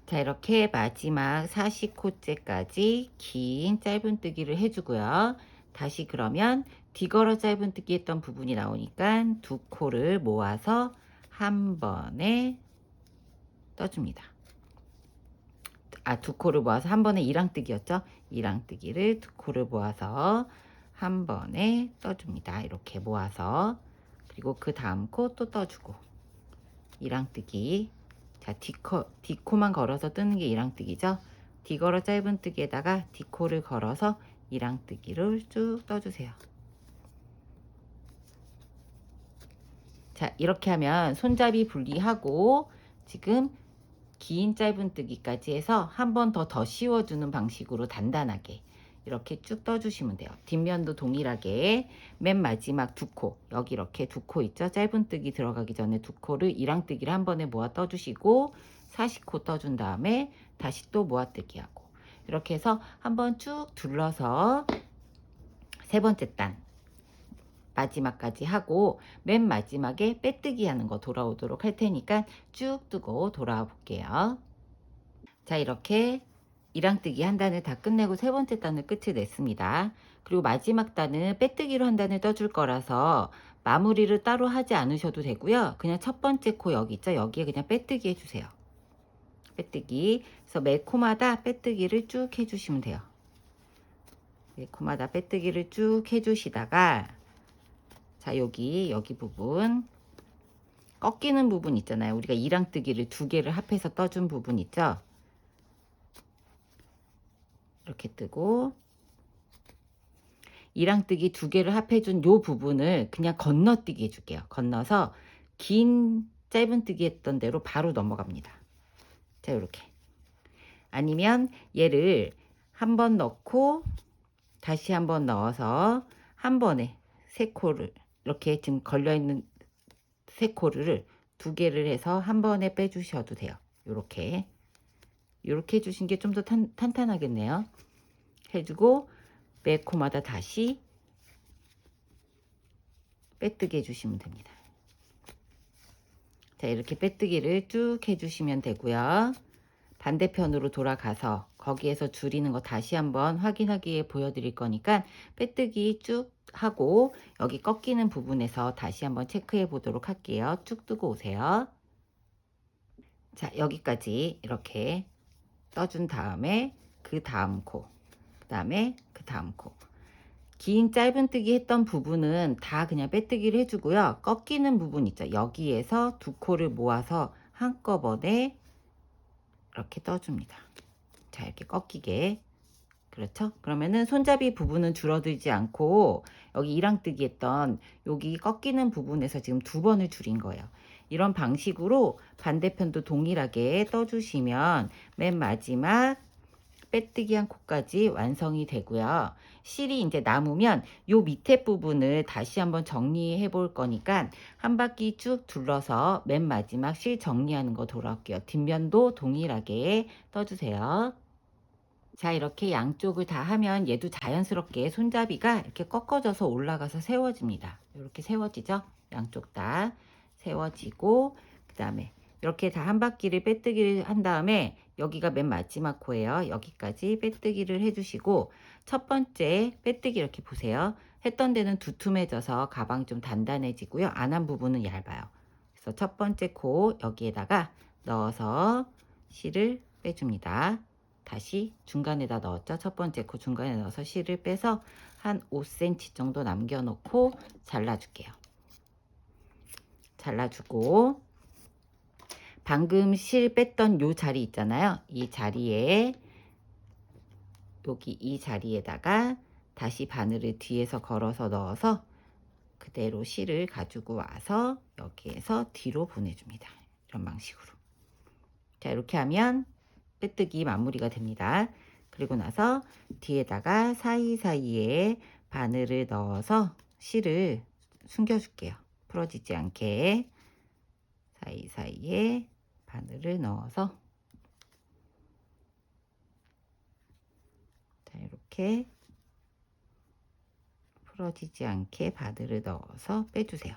자, 이렇게 마지막 40코째까지 긴 짧은뜨기를 해주고요. 다시 그러면 뒤걸어 짧은뜨기 했던 부분이 나오니까 2코를 모아서 한 번에 떠줍니다. 2코를 모아서 한 번에 이랑뜨기였죠. 이랑뜨기를 2코를 모아서 한 번에 떠줍니다. 이렇게 모아서, 그리고 그 다음 코 또 떠주고, 이랑뜨기. 자, 뒷코만 걸어서 뜨는 게 이랑뜨기죠. 뒤걸어 짧은뜨기에다가 뒷코를 걸어서 이랑뜨기를 쭉 떠주세요. 자, 이렇게 하면 손잡이 분리하고 지금 긴 짧은뜨기까지 해서 한 번 더 씌워주는 방식으로 단단하게 이렇게 쭉 떠주시면 돼요. 뒷면도 동일하게 맨 마지막 2코, 여기 이렇게 2코 있죠? 짧은뜨기 들어가기 전에 2코를 이랑뜨기를 한 번에 모아 떠주시고 40코 떠준 다음에 다시 또 모아뜨기 하고, 이렇게 해서 한번 쭉 둘러서 3번째 단 마지막까지 하고 맨 마지막에 빼뜨기 하는 거 돌아오도록 할 테니까 쭉 뜨고 돌아와 볼게요. 자, 이렇게 이랑뜨기 한 단을 다 끝내고 3번째 단을 끝을 냈습니다. 그리고 마지막 단은 빼뜨기로 한 단을 떠줄 거라서 마무리를 따로 하지 않으셔도 되고요. 그냥 첫 번째 코 여기 있죠? 여기에 그냥 빼뜨기 해주세요. 빼뜨기. 그래서 매 코마다 빼뜨기를 쭉 해주시면 돼요. 매 코마다 빼뜨기를 쭉 해주시다가, 자, 여기 부분 꺾이는 부분 있잖아요. 우리가 이랑뜨기를 2개를 합해서 떠준 부분 있죠? 이렇게 뜨고, 이랑뜨기 2개를 합해준 요 부분을 그냥 건너뛰기 해줄게요. 건너서 긴 짧은뜨기 했던 대로 바로 넘어갑니다. 자, 이렇게. 아니면 얘를 한 번 넣고 다시 한 번 넣어서 한 번에 3코를, 이렇게 지금 걸려있는 3코를 2개를 해서 한 번에 빼주셔도 돼요. 이렇게 해주신 게 좀 더 탄탄하겠네요. 해주고 매 코마다 다시 빼뜨기 해주시면 됩니다. 자, 이렇게 빼뜨기를 쭉 해주시면 되고요. 반대편으로 돌아가서 거기에서 줄이는 거 다시 한번 확인하기에 보여드릴 거니까 빼뜨기 쭉 하고 여기 꺾이는 부분에서 다시 한번 체크해 보도록 할게요. 쭉 뜨고 오세요. 자, 여기까지 이렇게 떠준 다음에 그 다음 코, 그 다음에 그 다음 코, 긴 짧은뜨기 했던 부분은 다 그냥 빼뜨기를 해주고요. 꺾이는 부분 있죠? 여기에서 2코를 모아서 한꺼번에 이렇게 떠줍니다. 자, 이렇게 꺾이게. 그렇죠? 그러면은 손잡이 부분은 줄어들지 않고 여기 이랑뜨기 했던 여기 꺾이는 부분에서 지금 2번을 줄인 거예요. 이런 방식으로 반대편도 동일하게 떠주시면 맨 마지막 빼뜨기 한 코까지 완성이 되고요. 실이 이제 남으면 요 밑에 부분을 다시 한번 정리해 볼 거니까 한 바퀴 쭉 둘러서 맨 마지막 실 정리하는 거 돌아올게요. 뒷면도 동일하게 떠주세요. 자, 이렇게 양쪽을 다 하면 얘도 자연스럽게 손잡이가 이렇게 꺾어져서 올라가서 세워집니다. 이렇게 세워지죠? 양쪽 다 세워지고, 그 다음에 이렇게 다 한 바퀴를 빼뜨기를 한 다음에 여기가 맨 마지막 코예요. 여기까지 빼뜨기를 해주시고, 첫 번째 빼뜨기 이렇게 보세요. 했던 데는 두툼해져서 가방 좀 단단해지고요. 안 한 부분은 얇아요. 그래서 첫 번째 코 여기에다가 넣어서 실을 빼줍니다. 다시 중간에다 넣었죠. 첫 번째 코 중간에 넣어서 실을 빼서 한 5cm 정도 남겨놓고 잘라줄게요. 잘라주고, 방금 실 뺐던 요 자리 있잖아요. 이 자리에, 여기 이 자리에다가 다시 바늘을 뒤에서 걸어서 넣어서 그대로 실을 가지고 와서 여기에서 뒤로 보내줍니다. 이런 방식으로. 자, 이렇게 하면 빼뜨기 마무리가 됩니다. 그리고 나서 뒤에다가 사이사이에 바늘을 넣어서 실을 숨겨줄게요. 풀어지지 않게 사이사이에 바늘을 넣어서, 자, 이렇게 풀어지지 않게 바늘을 넣어서 빼주세요.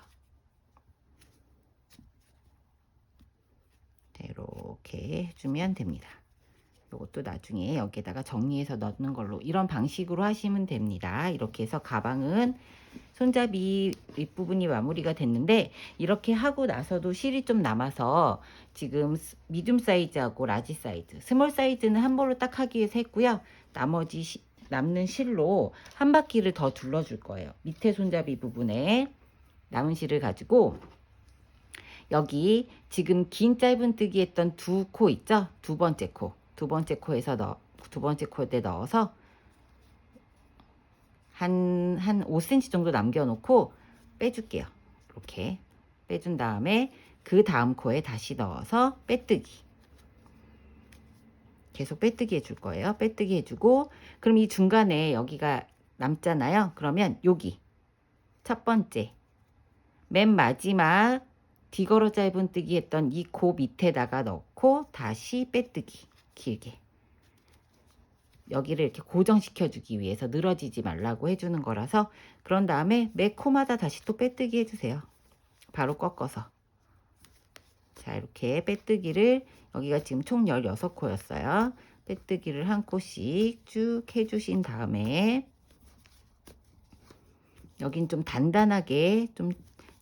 자, 이렇게 해주면 됩니다. 이것도 나중에 여기에다가 정리해서 넣는 걸로, 이런 방식으로 하시면 됩니다. 이렇게 해서 가방은 손잡이 윗부분이 마무리가 됐는데, 이렇게 하고 나서도 실이 좀 남아서 지금 미디움 사이즈하고 라지 사이즈, 스몰 사이즈는 한 벌로 딱 하기 위해서 했고요. 나머지 남는 실로 한 바퀴를 더 둘러줄 거예요. 밑에 손잡이 부분에 남은 실을 가지고 여기 지금 긴 짧은뜨기 했던 두 코 있죠? 두 번째 코에서 두 번째 코에 넣어서 한 5cm 정도 남겨놓고 빼줄게요. 이렇게 빼준 다음에 그 다음 코에 다시 넣어서 빼뜨기. 계속 빼뜨기 해줄 거예요. 빼뜨기 해주고, 그럼 이 중간에 여기가 남잖아요. 그러면 여기 첫 번째 맨 마지막 뒤걸어 짧은뜨기 했던 이 코 밑에다가 넣고 다시 빼뜨기. 길게 여기를 이렇게 고정시켜 주기 위해서 늘어지지 말라고 해주는 거라서, 그런 다음에 매 코마다 다시 또 빼뜨기 해주세요. 바로 꺾어서. 자, 이렇게 빼뜨기를, 여기가 지금 총 16코였어요. 빼뜨기를 한 코씩 쭉 해주신 다음에, 여긴 좀 단단하게, 좀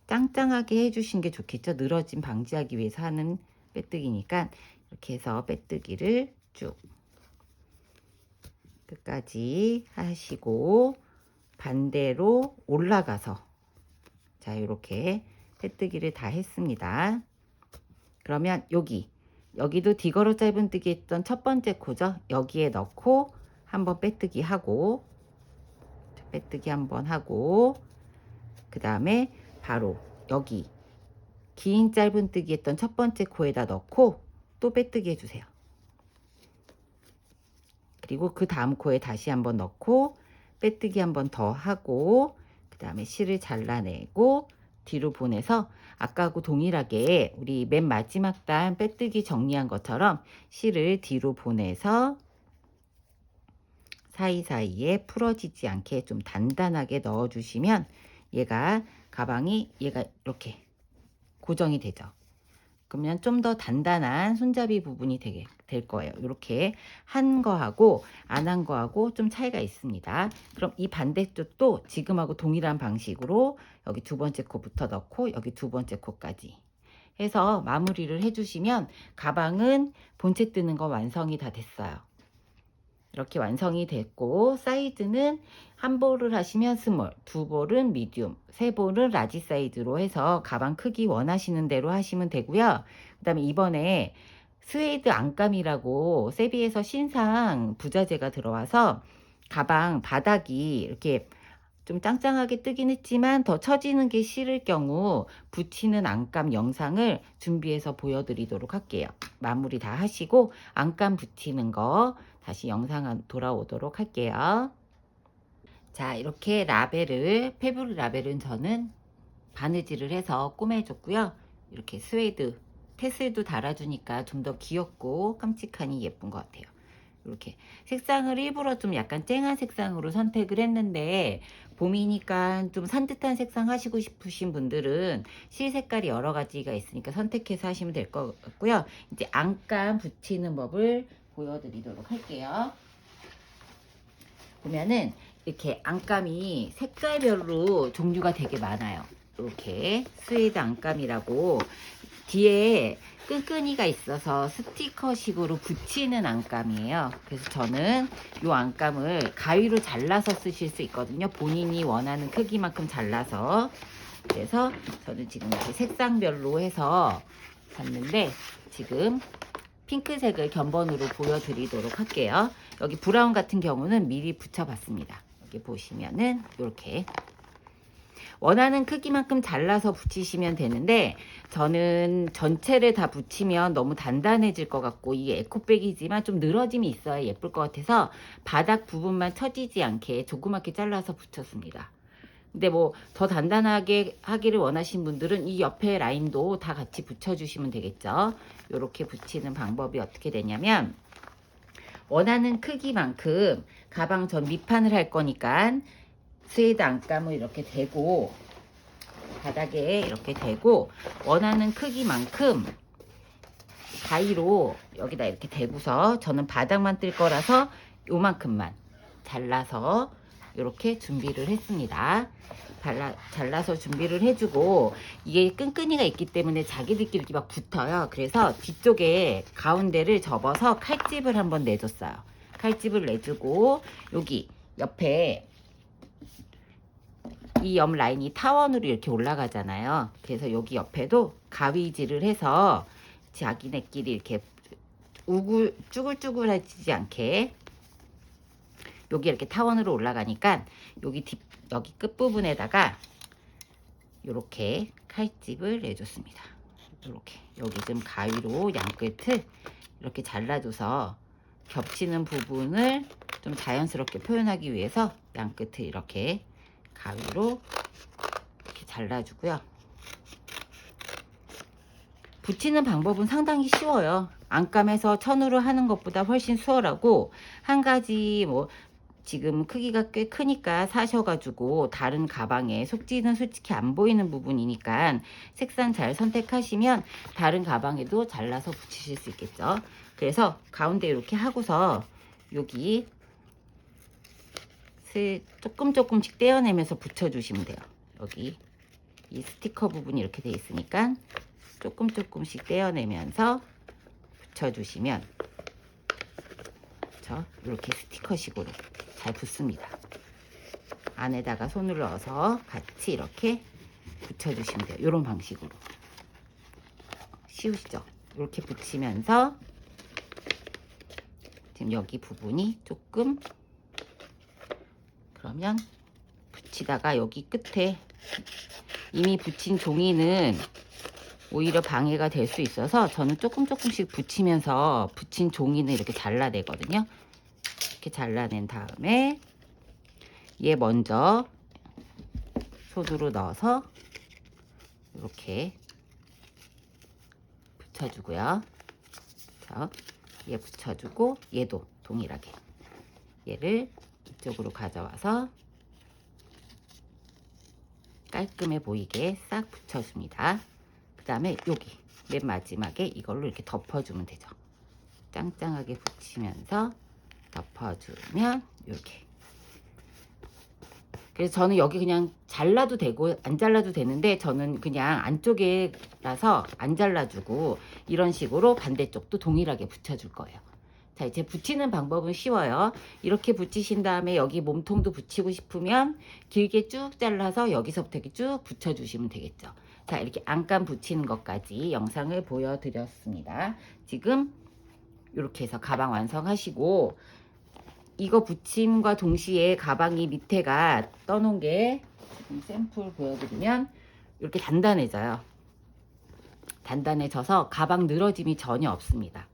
짱짱하게 해주신 게 좋겠죠. 늘어짐 방지하기 위해서 하는 빼뜨기니까. 이렇게 해서 빼뜨기를 쭉 끝까지 하시고, 반대로 올라가서, 자, 이렇게 빼뜨기를 다 했습니다. 그러면 여기도 뒤걸어 짧은뜨기 했던 첫 번째 코죠. 여기에 넣고 한번 빼뜨기 하고, 빼뜨기 한번 하고, 그 다음에 바로 여기 긴 짧은뜨기 했던 첫 번째 코에다 넣고 또 빼뜨기 해주세요. 그리고 그 다음 코에 다시 한번 넣고 빼뜨기 한번 더 하고, 그 다음에 실을 잘라내고 뒤로 보내서, 아까하고 동일하게 우리 맨 마지막 단 빼뜨기 정리한 것처럼 실을 뒤로 보내서 사이사이에 풀어지지 않게 좀 단단하게 넣어주시면 가방이 이렇게 고정이 되죠. 그러면 좀 더 단단한 손잡이 부분이 될 거예요. 이렇게 한 거하고 안 한 거하고 좀 차이가 있습니다. 그럼 이 반대쪽도 지금하고 동일한 방식으로 여기 두 번째 코부터 넣고 여기 두 번째 코까지 해서 마무리를 해주시면 가방은 본체 뜨는 거 완성이 다 됐어요. 이렇게 완성이 됐고, 사이즈는 한 볼을 하시면 스몰, 두 볼은 미디움, 세 볼은 라지 사이즈로 해서 가방 크기 원하시는 대로 하시면 되고요. 그 다음에 이번에 스웨이드 안감이라고 세비에서 신상 부자재가 들어와서 가방 바닥이 이렇게 좀 짱짱하게 뜨긴 했지만 더 처지는 게 싫을 경우 붙이는 안감 영상을 준비해서 보여드리도록 할게요. 마무리 다 하시고 안감 붙이는 거 다시 영상 돌아오도록 할게요. 자, 이렇게 페브릭 라벨은 저는 바느질을 해서 꾸며줬고요. 이렇게 스웨이드 테슬도 달아주니까 좀 더 귀엽고 깜찍하니 예쁜 것 같아요. 이렇게 색상을 일부러 좀 약간 쨍한 색상으로 선택을 했는데, 봄이니까 좀 산뜻한 색상 하시고 싶으신 분들은 실 색깔이 여러 가지가 있으니까 선택해서 하시면 될 것 같고요. 이제 안감 붙이는 법을 보여드리도록 할게요. 보면은 이렇게 안감이 색깔별로 종류가 되게 많아요. 이렇게 스웨이드 안감이라고 뒤에 끈끈이가 있어서 스티커식으로 붙이는 안감이에요. 그래서 저는 이 안감을 가위로 잘라서 쓰실 수 있거든요. 본인이 원하는 크기만큼 잘라서. 그래서 저는 지금 이렇게 색상별로 해서 샀는데, 지금 핑크색을 견본으로 보여드리도록 할게요. 여기 브라운 같은 경우는 미리 붙여봤습니다. 여기 보시면은 이렇게 원하는 크기만큼 잘라서 붙이시면 되는데 저는 전체를 다 붙이면 너무 단단해질 것 같고 이게 에코백이지만 좀 늘어짐이 있어야 예쁠 것 같아서 바닥 부분만 처지지 않게 조그맣게 잘라서 붙였습니다. 근데 뭐 더 단단하게 하기를 원하신 분들은 이 옆에 라인도 다 같이 붙여주시면 되겠죠. 이렇게 붙이는 방법이 어떻게 되냐면 원하는 크기만큼 가방 전 밑판을 할 거니까 스웨이드 안감을 이렇게 대고 바닥에 이렇게 대고 원하는 크기만큼 가위로 여기다 이렇게 대고서 저는 바닥만 뜰 거라서 요만큼만 잘라서 이렇게 준비를 했습니다. 잘라서 준비를 해주고 이게 끈끈이가 있기 때문에 자기들끼리 이렇게 막 붙어요. 그래서 뒤쪽에 가운데를 접어서 칼집을 한번 내줬어요. 칼집을 내주고 여기 옆에 이 옆 라인이 타원으로 이렇게 올라가잖아요. 그래서 여기 옆에도 가위질을 해서 자기네끼리 이렇게 쭈글쭈글하지 않게 여기 이렇게 타원으로 올라가니까 여기 끝부분에다가 이렇게 칼집을 내줬습니다. 이렇게 여기 좀 가위로 양끝을 이렇게 잘라줘서 겹치는 부분을 좀 자연스럽게 표현하기 위해서 양끝을 이렇게 가위로 이렇게 잘라주고요. 붙이는 방법은 상당히 쉬워요. 안감에서 천으로 하는 것보다 훨씬 수월하고 한 가지 뭐 지금 크기가 꽤 크니까 사셔가지고 다른 가방에 속지는 솔직히 안 보이는 부분이니까 색상 잘 선택하시면 다른 가방에도 잘라서 붙이실 수 있겠죠. 그래서 가운데 이렇게 하고서 여기 조금씩 떼어내면서 붙여주시면 돼요. 여기 이 스티커 부분이 이렇게 돼 있으니까 조금씩 떼어내면서 붙여주시면 이렇게 스티커식으로 잘 붙습니다. 안에다가 손을 넣어서 같이 이렇게 붙여주시면 돼요. 이런 방식으로. 쉬우시죠? 이렇게 붙이면서 지금 여기 부분이 조금 그러면 붙이다가 여기 끝에 이미 붙인 종이는 오히려 방해가 될 수 있어서 저는 조금씩 붙이면서 붙인 종이는 이렇게 잘라내거든요. 이렇게 잘라낸 다음에 얘 먼저 손으로 넣어서 이렇게 붙여주고요. 얘 붙여주고 얘도 동일하게 얘를 이쪽으로 가져와서 깔끔해 보이게 싹 붙여줍니다. 그 다음에 여기 맨 마지막에 이걸로 이렇게 덮어주면 되죠. 짱짱하게 붙이면서 덮어주면 이렇게. 그래서 저는 여기 그냥 잘라도 되고 안 잘라도 되는데 저는 그냥 안쪽에라서 안 잘라주고 이런 식으로 반대쪽도 동일하게 붙여줄 거예요. 자, 이제 붙이는 방법은 쉬워요. 이렇게 붙이신 다음에 여기 몸통도 붙이고 싶으면 길게 쭉 잘라서 여기서부터 이렇게 쭉 붙여주시면 되겠죠. 자, 이렇게 안감 붙이는 것까지 영상을 보여드렸습니다. 지금 이렇게 해서 가방 완성하시고 이거 붙임과 동시에 가방이 밑에가 떠놓은 게 지금 샘플 보여드리면 이렇게 단단해져요. 단단해져서 가방 늘어짐이 전혀 없습니다.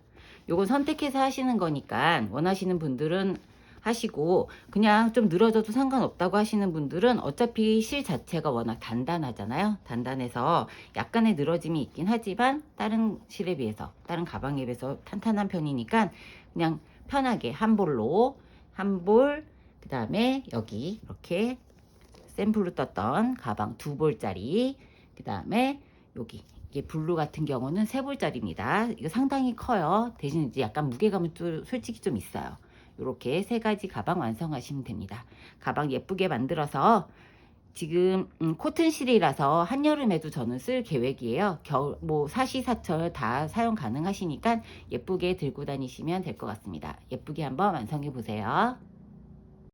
요건 선택해서 하시는 거니까 원하시는 분들은 하시고 그냥 좀 늘어져도 상관없다고 하시는 분들은 어차피 실 자체가 워낙 단단하잖아요. 단단해서 약간의 늘어짐이 있긴 하지만 다른 실에 비해서 다른 가방에 비해서 탄탄한 편이니까 그냥 편하게 한 볼로 한 볼, 그 다음에 여기 이렇게 샘플로 떴던 가방 2볼짜리, 그 다음에 여기 이게 블루 같은 경우는 3볼짜리입니다. 이거 상당히 커요. 대신 이제 약간 무게감은 또 솔직히 좀 있어요. 이렇게 3가지 가방 완성하시면 됩니다. 가방 예쁘게 만들어서 지금 코튼 실이라서 한여름에도 저는 쓸 계획이에요. 겨울 뭐 사시사철 다 사용 가능하시니까 예쁘게 들고 다니시면 될 것 같습니다. 예쁘게 한번 완성해 보세요.